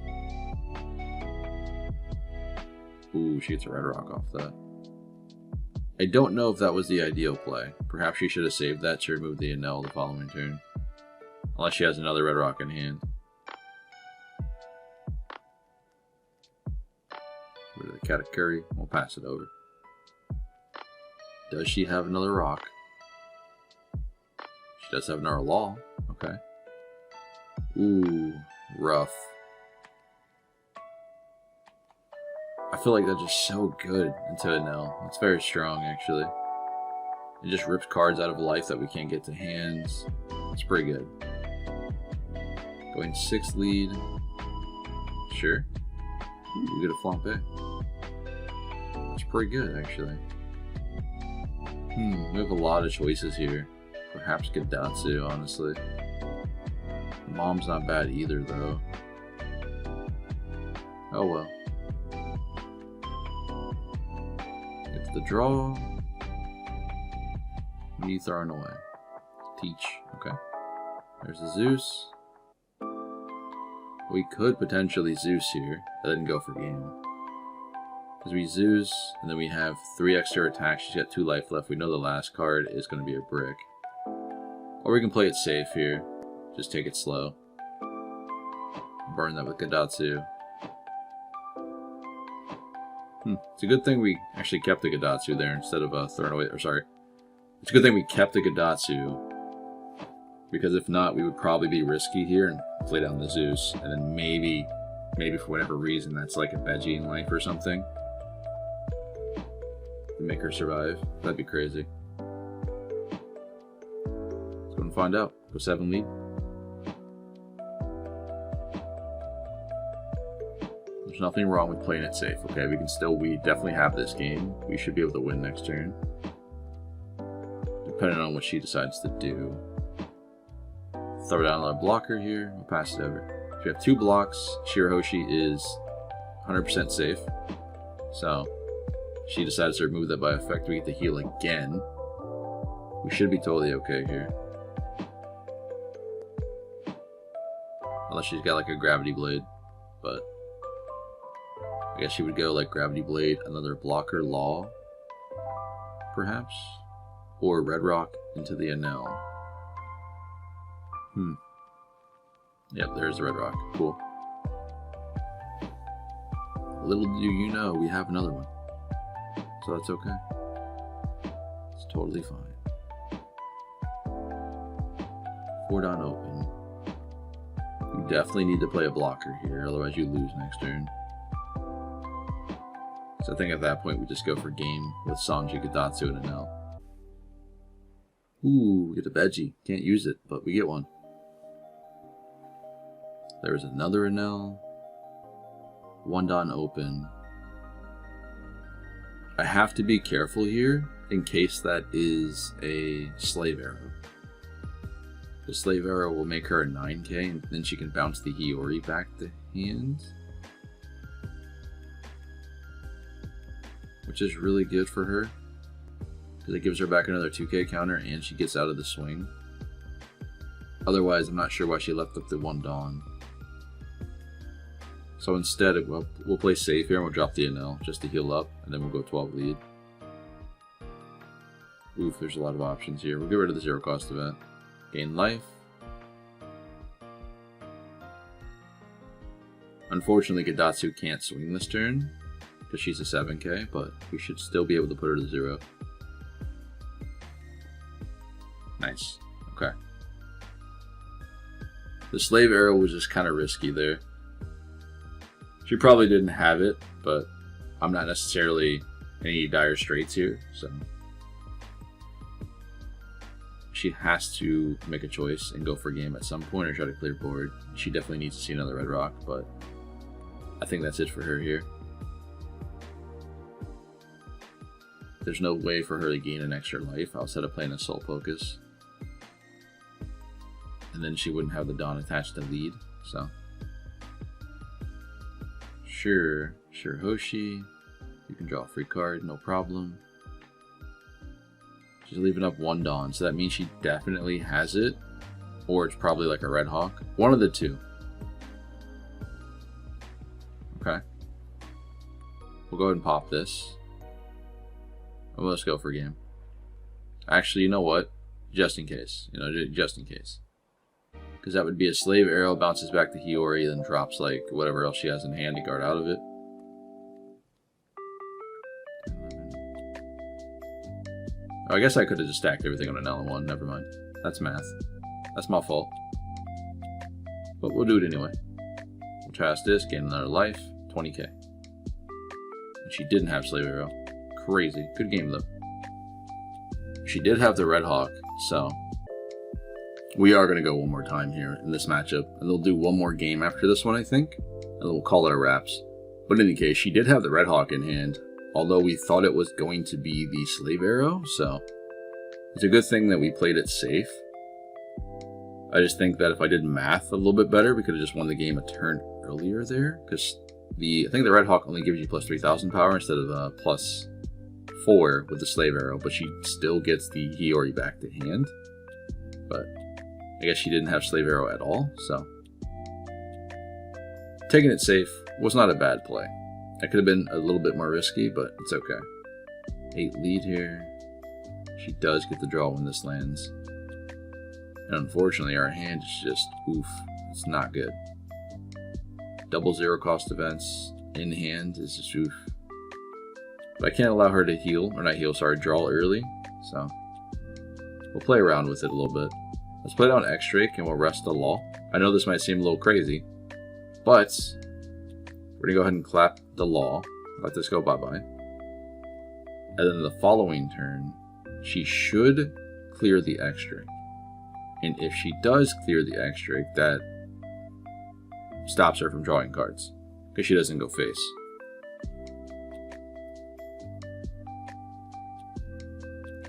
S2: Ooh, she gets a red rock off that. I don't know if that was the ideal play. Perhaps she should have saved that to remove the Enel the following turn. Unless she has another red rock in hand. Rid of the Katakuri. We'll pass it over. Does she have another rock? She does have another Law. Okay. Ooh, rough. I feel like that's just so good into Enel. It's very strong, actually. It just rips cards out of life that we can't get to hands. It's pretty good. Going 6th lead. Sure. Ooh, we get a Flampe. It's pretty good, actually. We have a lot of choices here. Perhaps Gadatsu, honestly. Mom's not bad either, though. Oh well. It's the draw. Me throwing away. Teach. Okay. There's the Zeus. We could potentially Zeus here. That didn't go for game. Because we Zeus, and then we have 3 extra attacks. She's got 2 life left. We know the last card is going to be a brick. Or we can play it safe here. Just take it slow. Burn that with Gadatsu. It's a good thing we actually kept the Gadatsu there instead of throwing away. Or sorry. It's a good thing we kept the Gadatsu. Because if not, we would probably be risky here and play down the Zeus. And then maybe for whatever reason, that's like a veggie in life or something. To make her survive. That'd be crazy. Let's go and find out. Go 7 lead. There's nothing wrong with playing it safe, okay? We definitely have this game. We should be able to win next turn. Depending on what she decides to do. Throw down another blocker here. We'll pass it over. If we have 2 blocks, Shirahoshi is 100% safe. So, she decides to remove that by effect. We get to heal again. We should be totally okay here. Unless she's got like a Gravity Blade. But I guess she would go like Gravity Blade, another blocker, Law. Perhaps? or Red Rock into the Enel. Yep, there's the Red Rock. Cool. Little do you know, we have another one. So that's okay. It's totally fine. 4 down open. You definitely need to play a blocker here, otherwise you lose next turn. So I think at that point we just go for game with Sanji, Kadatsu, and Enel. Ooh, we get a Veggie. Can't use it, but we get one. There's another Enel. 1 down open. I have to be careful here in case that is a slave arrow. The slave arrow will make her a 9k, and then she can bounce the Hiyori back to hand, which is really good for her because it gives her back another 2k counter and she gets out of the swing. Otherwise, I'm not sure why she left up the 1 Dawn. So instead, we'll play safe here and we'll drop the Enel just to heal up, and then we'll go 12 lead. Oof, there's a lot of options here. We'll get rid of the 0 cost event. Gain life. Unfortunately, Kadatsu can't swing this turn because she's a 7k, but we should still be able to put her to 0. Nice. Okay. The slave arrow was just kind of risky there. She probably didn't have it, but I'm not necessarily in any dire straits here, so she has to make a choice and go for a game at some point or try to clear board. She definitely needs to see another Red Rock, but I think that's it for her here. There's no way for her to gain an extra life outside of playing a Soul Focus. And then she wouldn't have the Dawn attached to lead, so. Sure, Hoshi. You can draw a free card, no problem. She's leaving up 1 Dawn, so that means she definitely has it. Or it's probably like a Red Hawk. One of the two. Okay. We'll go ahead and pop this. And let's go for a game. Actually, you know what? Just in case. Just in case. Because that would be a slave arrow, bounces back to Hiyori, then drops like whatever else she has in hand to guard out of it. Oh, I guess I could have just stacked everything on an L1. Never mind. That's math. That's my fault. But we'll do it anyway. We'll cast this, gain another life, 20k. And she didn't have slave arrow. Crazy. Good game though. She did have the Red Hawk, so we are going to go one more time here in this matchup, and they'll do one more game after this one, I think, and then we'll call it a wraps. But in any case, she did have the Red Hawk in hand, although we thought it was going to be the slave arrow, so it's a good thing that we played it safe. I just think that if I did math a little bit better, we could have just won the game a turn earlier there, because I think the Red Hawk only gives you plus 3,000 power instead of plus 4 with the slave arrow, but she still gets the Hiyori back to hand. But I guess she didn't have slave arrow at all, so taking it safe was not a bad play. That could have been a little bit more risky, but it's okay. 8 lead here. She does get the draw when this lands. And unfortunately, our hand is just oof. It's not good. Double 0 cost events in hand is just oof. But I can't allow her to heal, or not heal, sorry, draw early. So we'll play around with it a little bit. Let's play down X-Drake and we'll rest the Law. I know this might seem a little crazy, but we're going to go ahead and clap the Law. Let this go bye-bye. And then the following turn, she should clear the X-Drake. And if she does clear the X-Drake, that stops her from drawing cards, because she doesn't go face.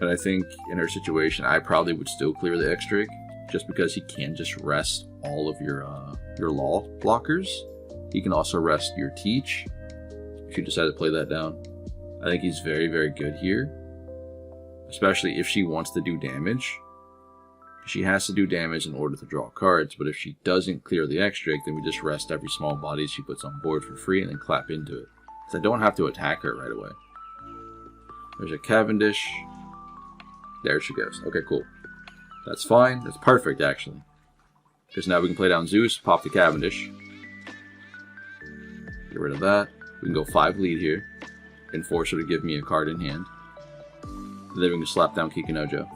S2: But I think in her situation, I probably would still clear the X-Drake, just because he can just rest all of your Law blockers. He can also rest your Teach, if you decide to play that down. I think he's very, very good here, especially if she wants to do damage. She has to do damage in order to draw cards, but if she doesn't clear the X-Drake, then we just rest every small body she puts on board for free and then clap into it. So I don't have to attack her right away. There's a Cavendish. There she goes. Okay, cool. That's fine. That's perfect, actually. Because now we can play down Zeus, pop the Cavendish. Get rid of that. We can go 5 lead here. And force her to give me a card in hand. And then we can slap down Kikinojo.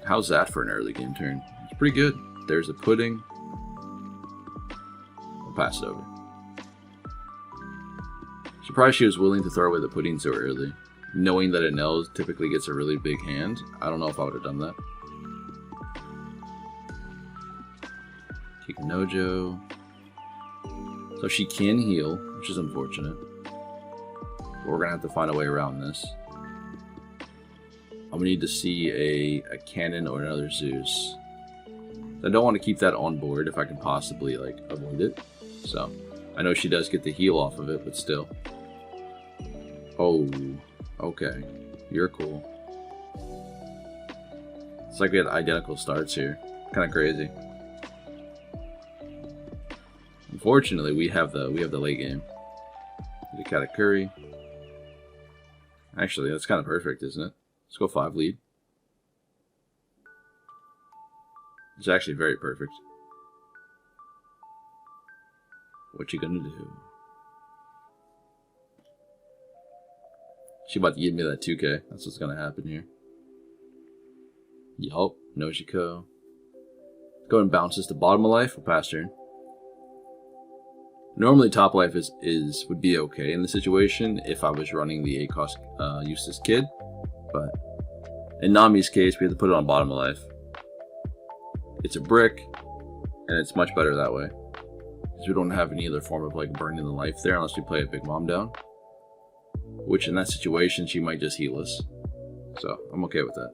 S2: How's that for an early game turn? It's pretty good. There's a pudding. I'll pass it over. Surprised she was willing to throw away the pudding so early. Knowing that Enel typically gets a really big hand, I don't know if I would have done that. Kikinojo. So she can heal, which is unfortunate. But we're going to have to find a way around this. I'm going to need to see a cannon or another Zeus. I don't want to keep that on board if I can possibly like avoid it. So, I know she does get the heal off of it, but still. Oh, okay. You're cool. It's like we had identical starts here. Kind of crazy. Unfortunately, we have the late game. The Katakuri. Actually, that's kind of perfect, isn't it? Let's go 5 lead. It's actually very perfect. What you gonna do? She about to give me that 2K. That's what's gonna happen here. Yup, Nojiko. Go and bounce this to bottom of life. We'll pass turn. Normally top life would be okay in the situation if I was running the 8 cost Eustace Kid, but in Nami's case we have to put it on bottom of life. It's a brick, and it's much better that way. Because we don't have any other form of like burning the life there unless we play a Big Mom down. Which in that situation she might just heal us. So I'm okay with that.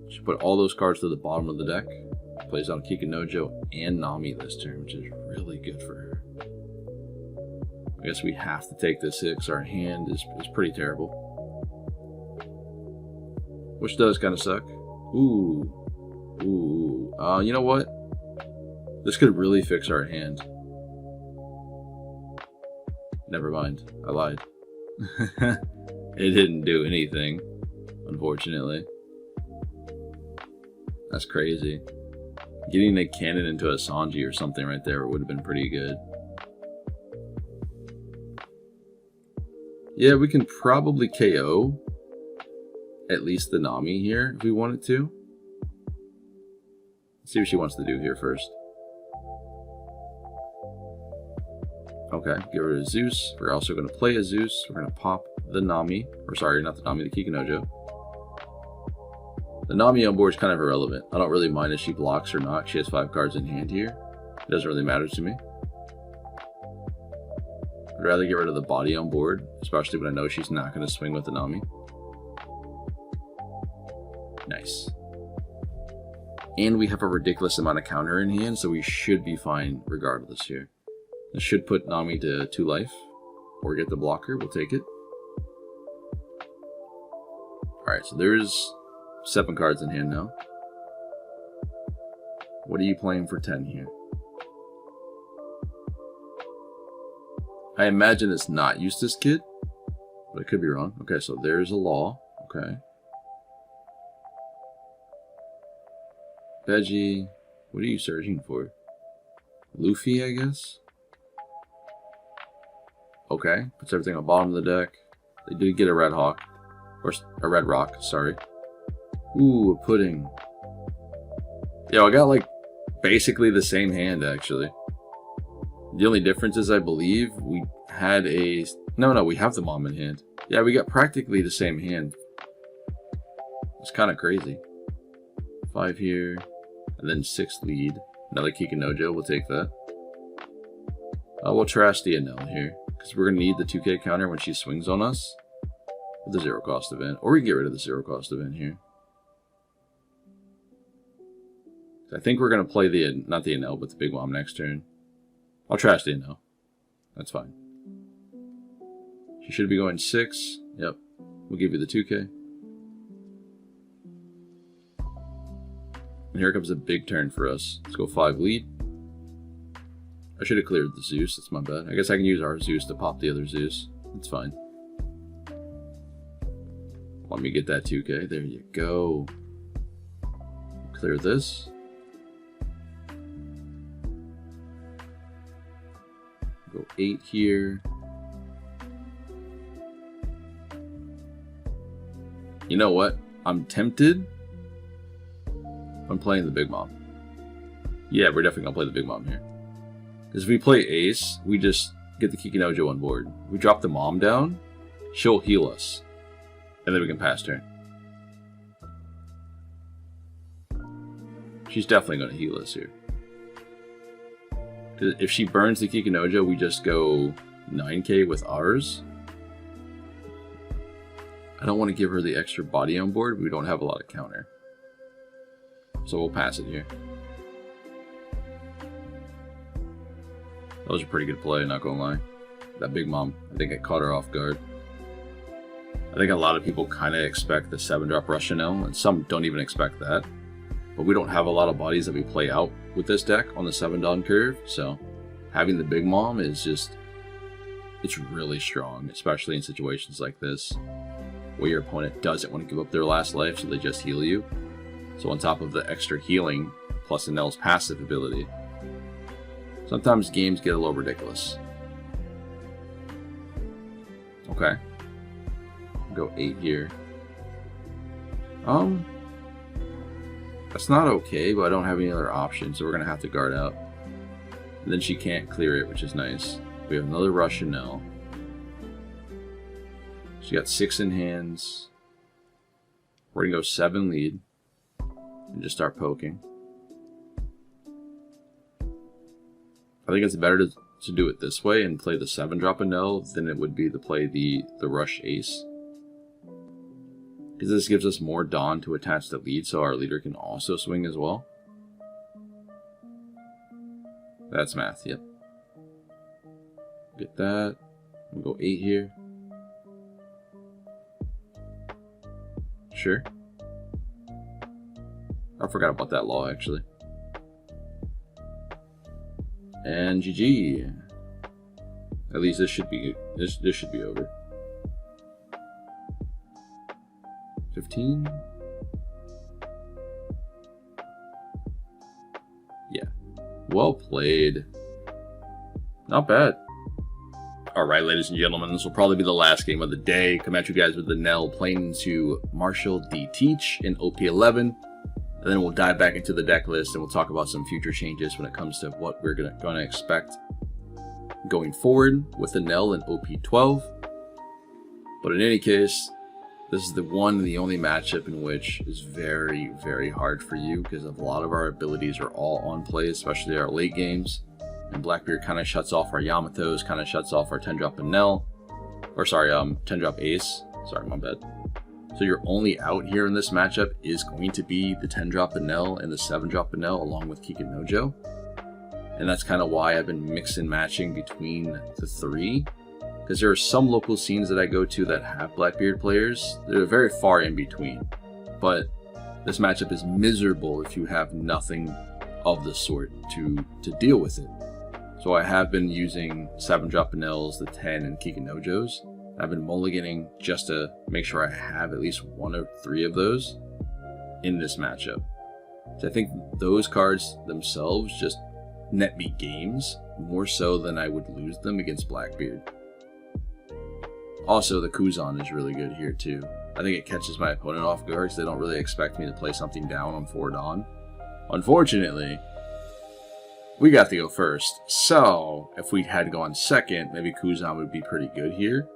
S2: She put all those cards to the bottom of the deck. Plays on Kikinojo and Nami this turn, which is really good for her. I guess we have to take this hit because our hand is pretty terrible. Which does kind of suck. Ooh. Ooh. You know what? This could really fix our hand. Never mind. I lied. It didn't do anything, unfortunately. That's crazy. Getting a cannon into a Sanji or something right there would have been pretty good. Yeah, we can probably KO at least the Nami here if we wanted to. Let's see what she wants to do here first. Okay, get rid of Zeus. We're also going to play a Zeus. We're going to pop the Nami. Or sorry, not the Nami, the Kikinojo. The Nami on board is kind of irrelevant. I don't really mind if she blocks or not. She has 5 cards in hand here. It doesn't really matter to me. I'd rather get rid of the body on board, especially when I know she's not going to swing with the Nami. Nice. And we have a ridiculous amount of counter in hand, so we should be fine regardless here. This should put Nami to 2 life. Or get the blocker. We'll take it. Alright, so there's 7 cards in hand now. What are you playing for 10 here? I imagine it's not Eustace Kid, but I could be wrong. Okay, so there's a law. Okay. Veggie. What are you searching for? Luffy, I guess? Okay, puts everything on the bottom of the deck. They did get a red hawk. Or a red rock, sorry. Ooh, a pudding. Yo, I got like basically the same hand actually. The only difference is I believe we had a... No, we have the mom in hand. Yeah, we got practically the same hand. It's kind of crazy. 5 here, and then 6 lead. Another Kikinojo, we'll take that. We'll trash the Enel here, because we're going to need the 2K counter when she swings on us. With the 0 cost event. Or we can get rid of the 0 cost event here. I think we're going to play the, not the Enel, but the Big Mom next turn. I'll trash the Enel. That's fine. She should be going 6. Yep. We'll give you the 2K. And here comes a big turn for us. Let's go 5 lead. I should have cleared the Zeus. That's my bad. I guess I can use our Zeus to pop the other Zeus. That's fine. Let me get that 2K. There you go. Clear this. Go 8 here. You know what? I'm tempted. I'm playing the Big Mom. Yeah, we're definitely gonna play the Big Mom here. Because if we play Ace, we just get the Kikinojo on board. If we drop the Mom down, she'll heal us. And then we can pass turn. She's definitely gonna heal us here. Because if she burns the Kikinojo, we just go 9K with ours. I don't want to give her the extra body on board. We don't have a lot of counter. So we'll pass it here. That was a pretty good play, not gonna lie. That Big Mom, I think I caught her off guard. I think a lot of people kind of expect the 7-drop Rush Enel, and some don't even expect that. But we don't have a lot of bodies that we play out with this deck on the 7-Dawn curve, so having the Big Mom is just, it's really strong, especially in situations like this, where your opponent doesn't want to give up their last life, so they just heal you. So on top of the extra healing, plus Enel's passive ability, sometimes games get a little ridiculous. Okay. Go 8 here. That's not okay, but I don't have any other options, so we're going to have to guard out. And then she can't clear it, which is nice. We have another Rush Enel. She got 6 in hands. We're going to go 7 lead. And just start poking. I think it's better to do it this way and play the 7-drop Enel than it would be to play the Rush Ace. Because this gives us more Dawn to attach to lead, so our leader can also swing as well. That's math, yep. Get that. We'll go 8 here. Sure. I forgot about that law, actually. And GG. At least this should be over. 15. Yeah. Well played. Not bad. Alright, ladies and gentlemen, this will probably be the last game of the day. Come at you guys with Enel playing into Marshall D. Teach in OP11. And then we'll dive back into the deck list and we'll talk about some future changes when it comes to what we're gonna expect going forward with Enel and OP12. But in any case, this is the one and the only matchup in which is very, very hard for you because a lot of our abilities are all on play, especially our late games. And Blackbeard kind of shuts off our Yamatos, kind of shuts off our 10-drop Enel. Or sorry, 10-drop Ace. Sorry, my bad. So your only out here in this matchup is going to be the 10-drop Enel and the 7-drop Enel along with Kikinojo. And that's kind of why I've been mix and matching between the 3. Because there are some local scenes that I go to that have Blackbeard players. They're very far in between. But this matchup is miserable if you have nothing of the sort to deal with it. So I have been using 7-drop Enels, the 10, and Kikinojos. I've been mulliganing just to make sure I have at least 1 or 3 of those in this matchup. So I think those cards themselves just net me games more so than I would lose them against Blackbeard. Also, the Kuzan is really good here too. I think it catches my opponent off guard because they don't really expect me to play something down on 4 Dawn. Unfortunately, we got to go first. So, if we had gone second, maybe Kuzan would be pretty good here.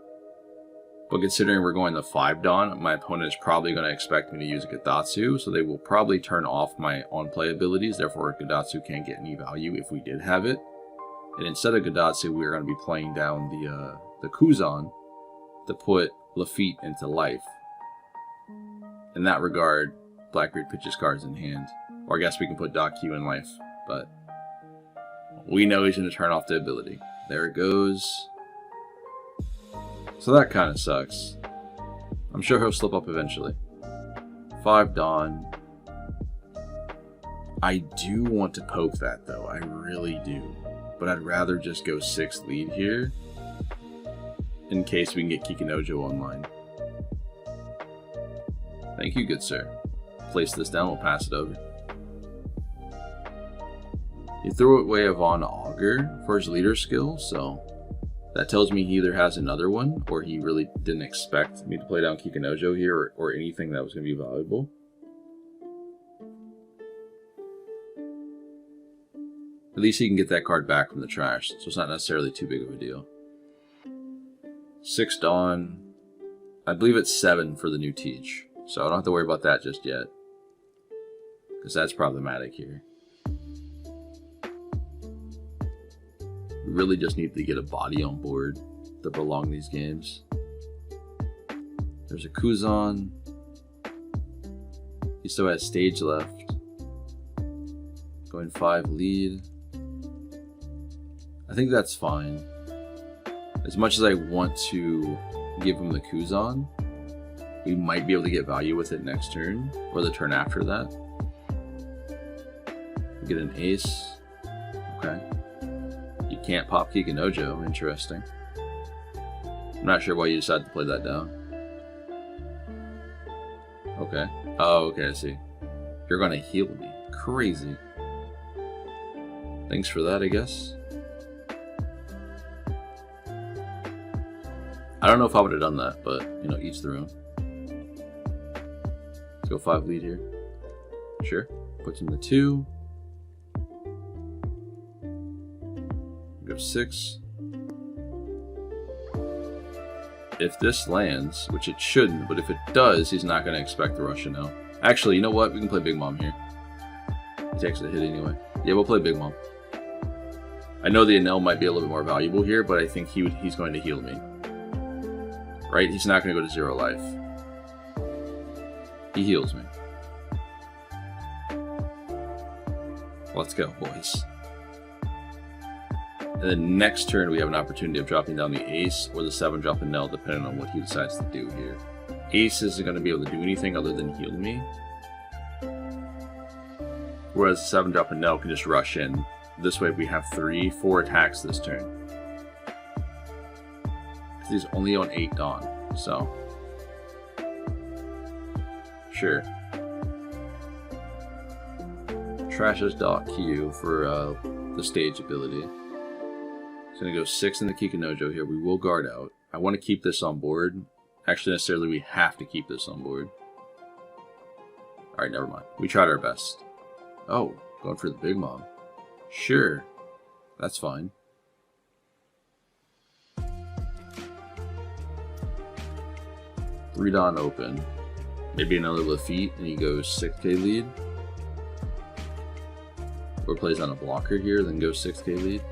S2: But considering we're going to 5 Dawn, my opponent is probably going to expect me to use a Gadatsu, so they will probably turn off my on-play abilities, therefore Gadatsu can't get any value if we did have it. And instead of Gadatsu, we're going to be playing down the Kuzan to put Lafitte into life. In that regard, Blackbeard pitches cards in hand. Or I guess we can put Q in life, but we know he's going to turn off the ability. There it goes. So that kind of sucks. I'm sure he'll slip up eventually. 5 Dawn. I do want to poke that though, I really do. But I'd rather just go 6 lead here, in case we can get Kikinojo online. Thank you, good sir. Place this down, we'll pass it over. He threw away a Von Augur for his leader skill, so that tells me he either has another one, or he really didn't expect me to play down Kikinojo here, or anything that was going to be valuable. At least he can get that card back from the trash, so it's not necessarily too big of a deal. 6 Dawn. I believe it's 7 for the new Teach, so I don't have to worry about that just yet, because that's problematic here. We really just need to get a body on board to prolong these games. There's a Kuzan. He still has stage left. Going 5 lead. I think that's fine. As much as I want to give him the Kuzan, we might be able to get value with it next turn, or the turn after that. We get an ace. Okay. You can't pop Kikinojo, interesting. I'm not sure why you decided to play that down. Okay. Oh, okay, I see. You're gonna heal me. Crazy. Thanks for that, I guess. I don't know if I would have done that, but, you know, each their own. Let's go 5 lead here. Sure. Puts him to 2. Go 6. If this lands, which it shouldn't, but if it does, he's not going to expect the Russian L. Actually, you know what? We can play Big Mom here. He takes the hit anyway. Yeah, we'll play Big Mom. I know the Enel might be a little bit more valuable here, but I think he's going to heal me. Right? He's not going to go to 0 life. He heals me. Let's go, boys. And then next turn, we have an opportunity of dropping down the ace or the 7 drop Enel, depending on what he decides to do here. Ace isn't going to be able to do anything other than heal me. Whereas the 7 drop Enel can just rush in. This way we have 4 attacks this turn. He's only on 8 Dawn, so sure. Trashes .Q for the stage ability. He's gonna go 6 in the Kikinojo here. We will guard out. I want to keep this on board. Actually, necessarily we have to keep this on board. Alright, never mind. We tried our best. Oh, going for the Big Mom. Sure, that's fine. Dawn open. Maybe another Lafitte and he goes 6k lead. Or plays on a blocker here, then goes 6k lead.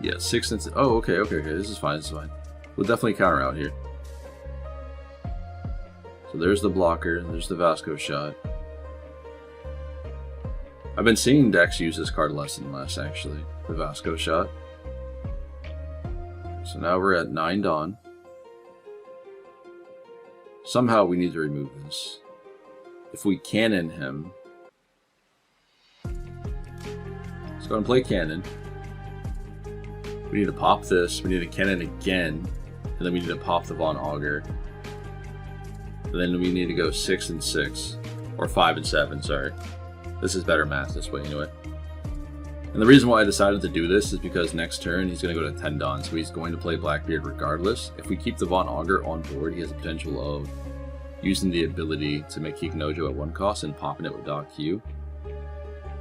S2: Yeah, 6 and... Oh, okay. This is fine, We'll definitely counter out here. So there's the blocker, there's the Vasco shot. I've been seeing decks use this card less and less, actually. The Vasco shot. So now we're at 9 Dawn. Somehow we need to remove this. If we cannon him... Let's go and play cannon. We need to pop this, we need to cannon again, and then we need to pop the Von Augur. And then we need to go 6 and 6. Or 5 and 7, sorry. This is better math this way anyway. And the reason why I decided to do this is because next turn he's going to go to 10 Dawn, so he's going to play Blackbeard regardless. If we keep the Von Augur on board, he has the potential of using the ability to make Kikinojo at 1 cost and popping it with .Q.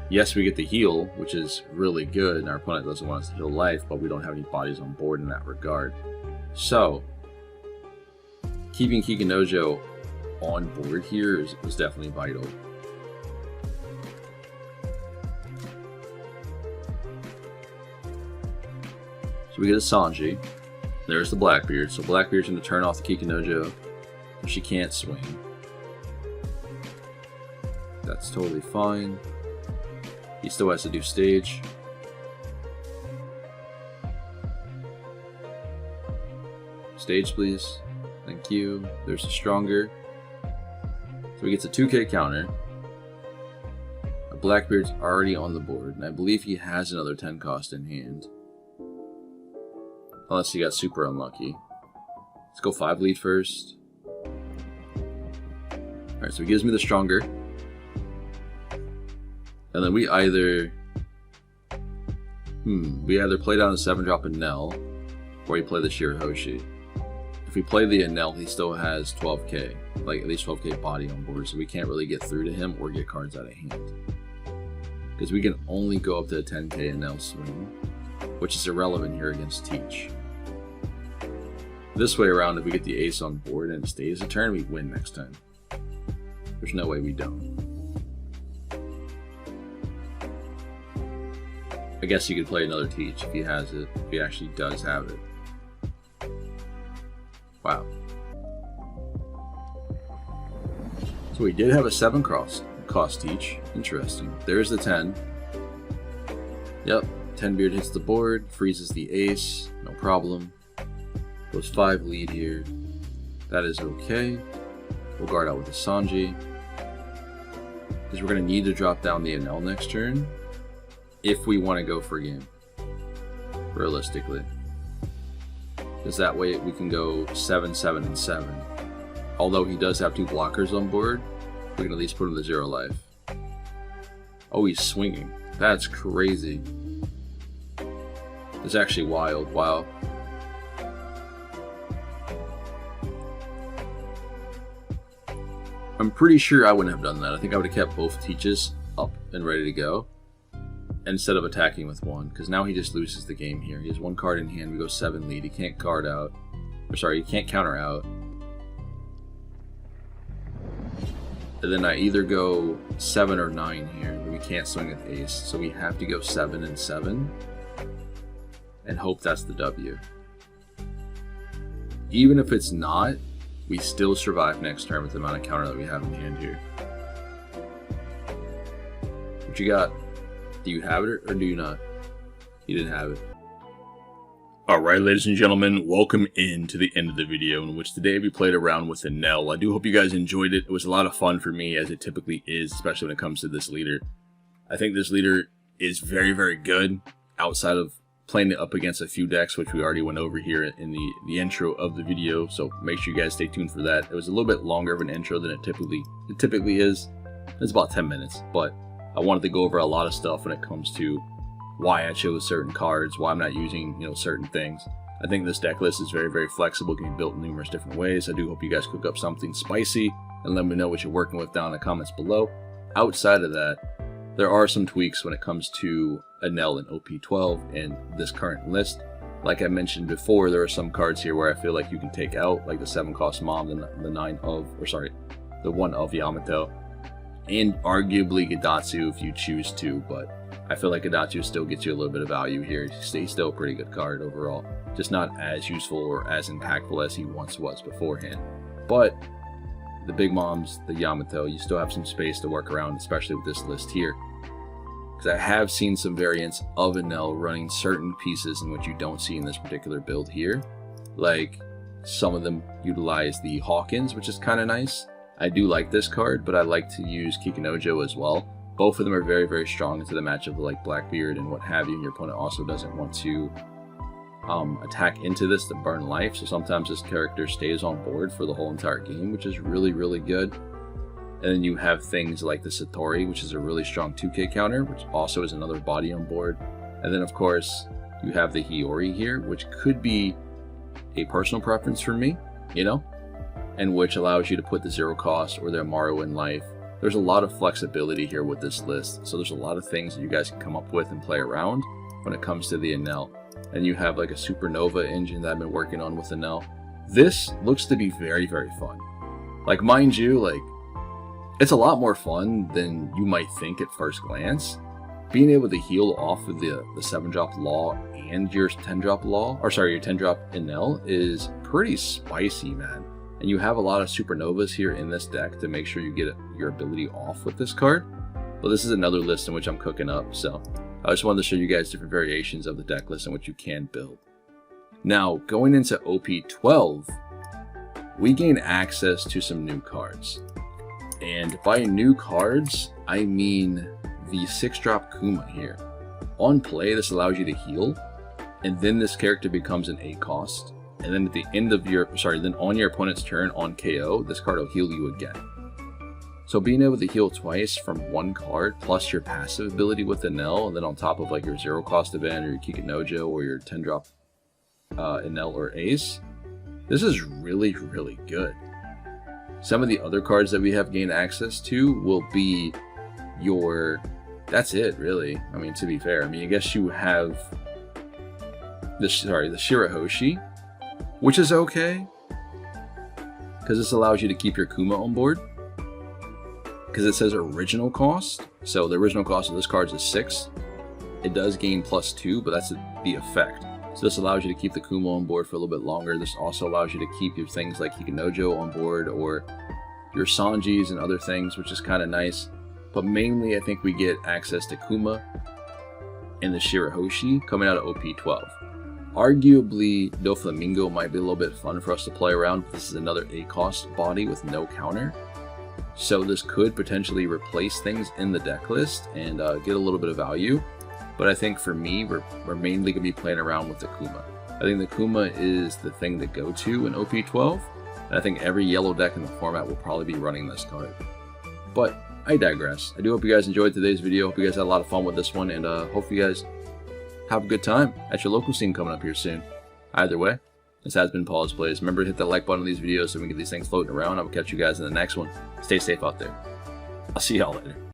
S2: Yes, we get the heal, which is really good, and our opponent doesn't want us to heal life, but we don't have any bodies on board in that regard. So, keeping Kikinojo on board here was definitely vital. So we get a Sanji. There's the Blackbeard. So Blackbeard's going to turn off the Kikinojo if she can't swing. That's totally fine. He still has to do stage. Stage, please. Thank you. There's a stronger. So he gets a 2k counter. Blackbeard's already on the board, and I believe he has another 10 cost in hand. Unless you got super unlucky. Let's go 5 lead first. Alright, so he gives me the stronger. And then we either play down a 7-drop Enel, or we play the Shirahoshi. If we play the Enel, he still has 12k, like at least 12k body on board, so we can't really get through to him or get cards out of hand. Because we can only go up to a 10k Enel swing, which is irrelevant here against Teach. This way around, if we get the ace on board and it stays a turn, we win next time. There's no way we don't. I guess you could play another Teach if he has it, if he actually does have it. Wow. So we did have a 7 cost Teach. Interesting. There's the 10. Yep, 10 beard hits the board, freezes the ace, no problem. Goes 5 lead here. That is okay. We'll guard out with the Sanji. Because we're going to need to drop down the Enel next turn if we want to go for a game. Realistically. Because that way we can go 7, 7, and 7. Although he does have 2 blockers on board, we can at least put him to 0 life. Oh, he's swinging. That's crazy. It's actually wild. Wow. I'm pretty sure I wouldn't have done that. I think I would have kept both Teaches up and ready to go instead of attacking with one, because now he just loses the game here. He has 1 card in hand, we go 7 lead. He can't guard out. Or sorry, he can't counter out. And then I either go 7 or 9 here, but we can't swing with ace, so we have to go 7 and 7 and hope that's the W. Even if it's not, we still survive next turn with the amount of counter that we have in hand here. What you got? Do you have it or do you not? You didn't have it.
S1: Alright, ladies and gentlemen, welcome in to the end of the video, in which today we played around with Enel. I do hope you guys enjoyed it. It was a lot of fun for me, as it typically is, especially when it comes to this leader. I think this leader is very, very good, outside of playing it up against a few decks, which we already went over here in the intro of the video, so make sure you guys stay tuned for that. It was a little bit longer of an intro than it typically is. It's about 10 minutes, but I wanted to go over a lot of stuff when it comes to why I chose certain cards, why I'm not using, certain things. I think this deck list is very, very flexible, can be built in numerous different ways. I do hope you guys cook up something spicy and let me know what you're working with down in the comments below. Outside of that, there are some tweaks when it comes to Enel and OP12 and this current list. Like I mentioned before, there are some cards here where I feel like you can take out, like the 7-cost Mom, the 1 of Yamato, and arguably Gadatsu if you choose to, but I feel like Gadatsu still gets you a little bit of value here. He's still a pretty good card overall, just not as useful or as impactful as he once was beforehand. But the big moms, the Yamato, you still have some space to work around, especially with this list here. Because I have seen some variants of Enel running certain pieces in which you don't see in this particular build here. Like, some of them utilize the Hawkins, which is kind of nice. I do like this card, but I like to use Kikunojo as well. Both of them are very, very strong into the matchup of like Blackbeard and what have you, and your opponent also doesn't want to attack into this to burn life, so sometimes this character stays on board for the whole entire game, which is really, really good. And then you have things like the Satori, which is a really strong 2k counter, which also is another body on board. And then of course, you have the Hiyori here, which could be a personal preference for me, and which allows you to put the 0 cost or the Amaru in life. There's a lot of flexibility here with this list, so there's a lot of things that you guys can come up with and play around when it comes to the Enel. And you have like a Supernova engine that I've been working on with Enel. This looks to be very, very fun. Like, mind you, like, it's a lot more fun than you might think at first glance. Being able to heal off of the 7-drop Law and your 10-drop Law, or sorry, your 10-drop Enel is pretty spicy, man. And you have a lot of Supernovas here in this deck to make sure you get your ability off with this card. But this is another list in which I'm cooking up, so I just wanted to show you guys different variations of the deck list in which you can build. Now, going into OP12, we gain access to some new cards. And by new cards, I mean the 6-drop Kuma here. On play, this allows you to heal,
S2: and then this character becomes an 8 cost. And then at the end of your, then on your opponent's turn on KO, this card will heal you again. So being able to heal twice from one card, plus your passive ability with Enel, and then on top of like your 0 cost event or your Kikinojo or your 10 drop Enel or Ace, this is really, really good. Some of the other cards that we have gained access to will be your, that's it really. I mean, to be fair, I mean, I guess you have the Shirahoshi, which is okay, because this allows you to keep your Kuma on board. Because it says original cost, so the original cost of this card is 6. It does gain +2, but that's the effect. So this allows you to keep the Kuma on board for a little bit longer. This also allows you to keep your things like Hikinojo on board, or your Sanjis and other things, which is kind of nice. But mainly, I think we get access to Kuma and the Shirahoshi coming out of OP12. Arguably, Doflamingo might be a little bit fun for us to play around, but this is another 8 cost body with no counter. So this could potentially replace things in the deck list and get a little bit of value. But I think for me, we're mainly going to be playing around with the Kuma. I think the Kuma is the thing to go to in OP12. And I think every yellow deck in the format will probably be running this card. But I digress. I do hope you guys enjoyed today's video. Hope you guys had a lot of fun with this one. And hope you guys have a good time at your local scene coming up here soon. Either way, this has been Pawseplays. Remember to hit that like button on these videos so we can get these things floating around. I will catch you guys in the next one. Stay safe out there. I'll see y'all later.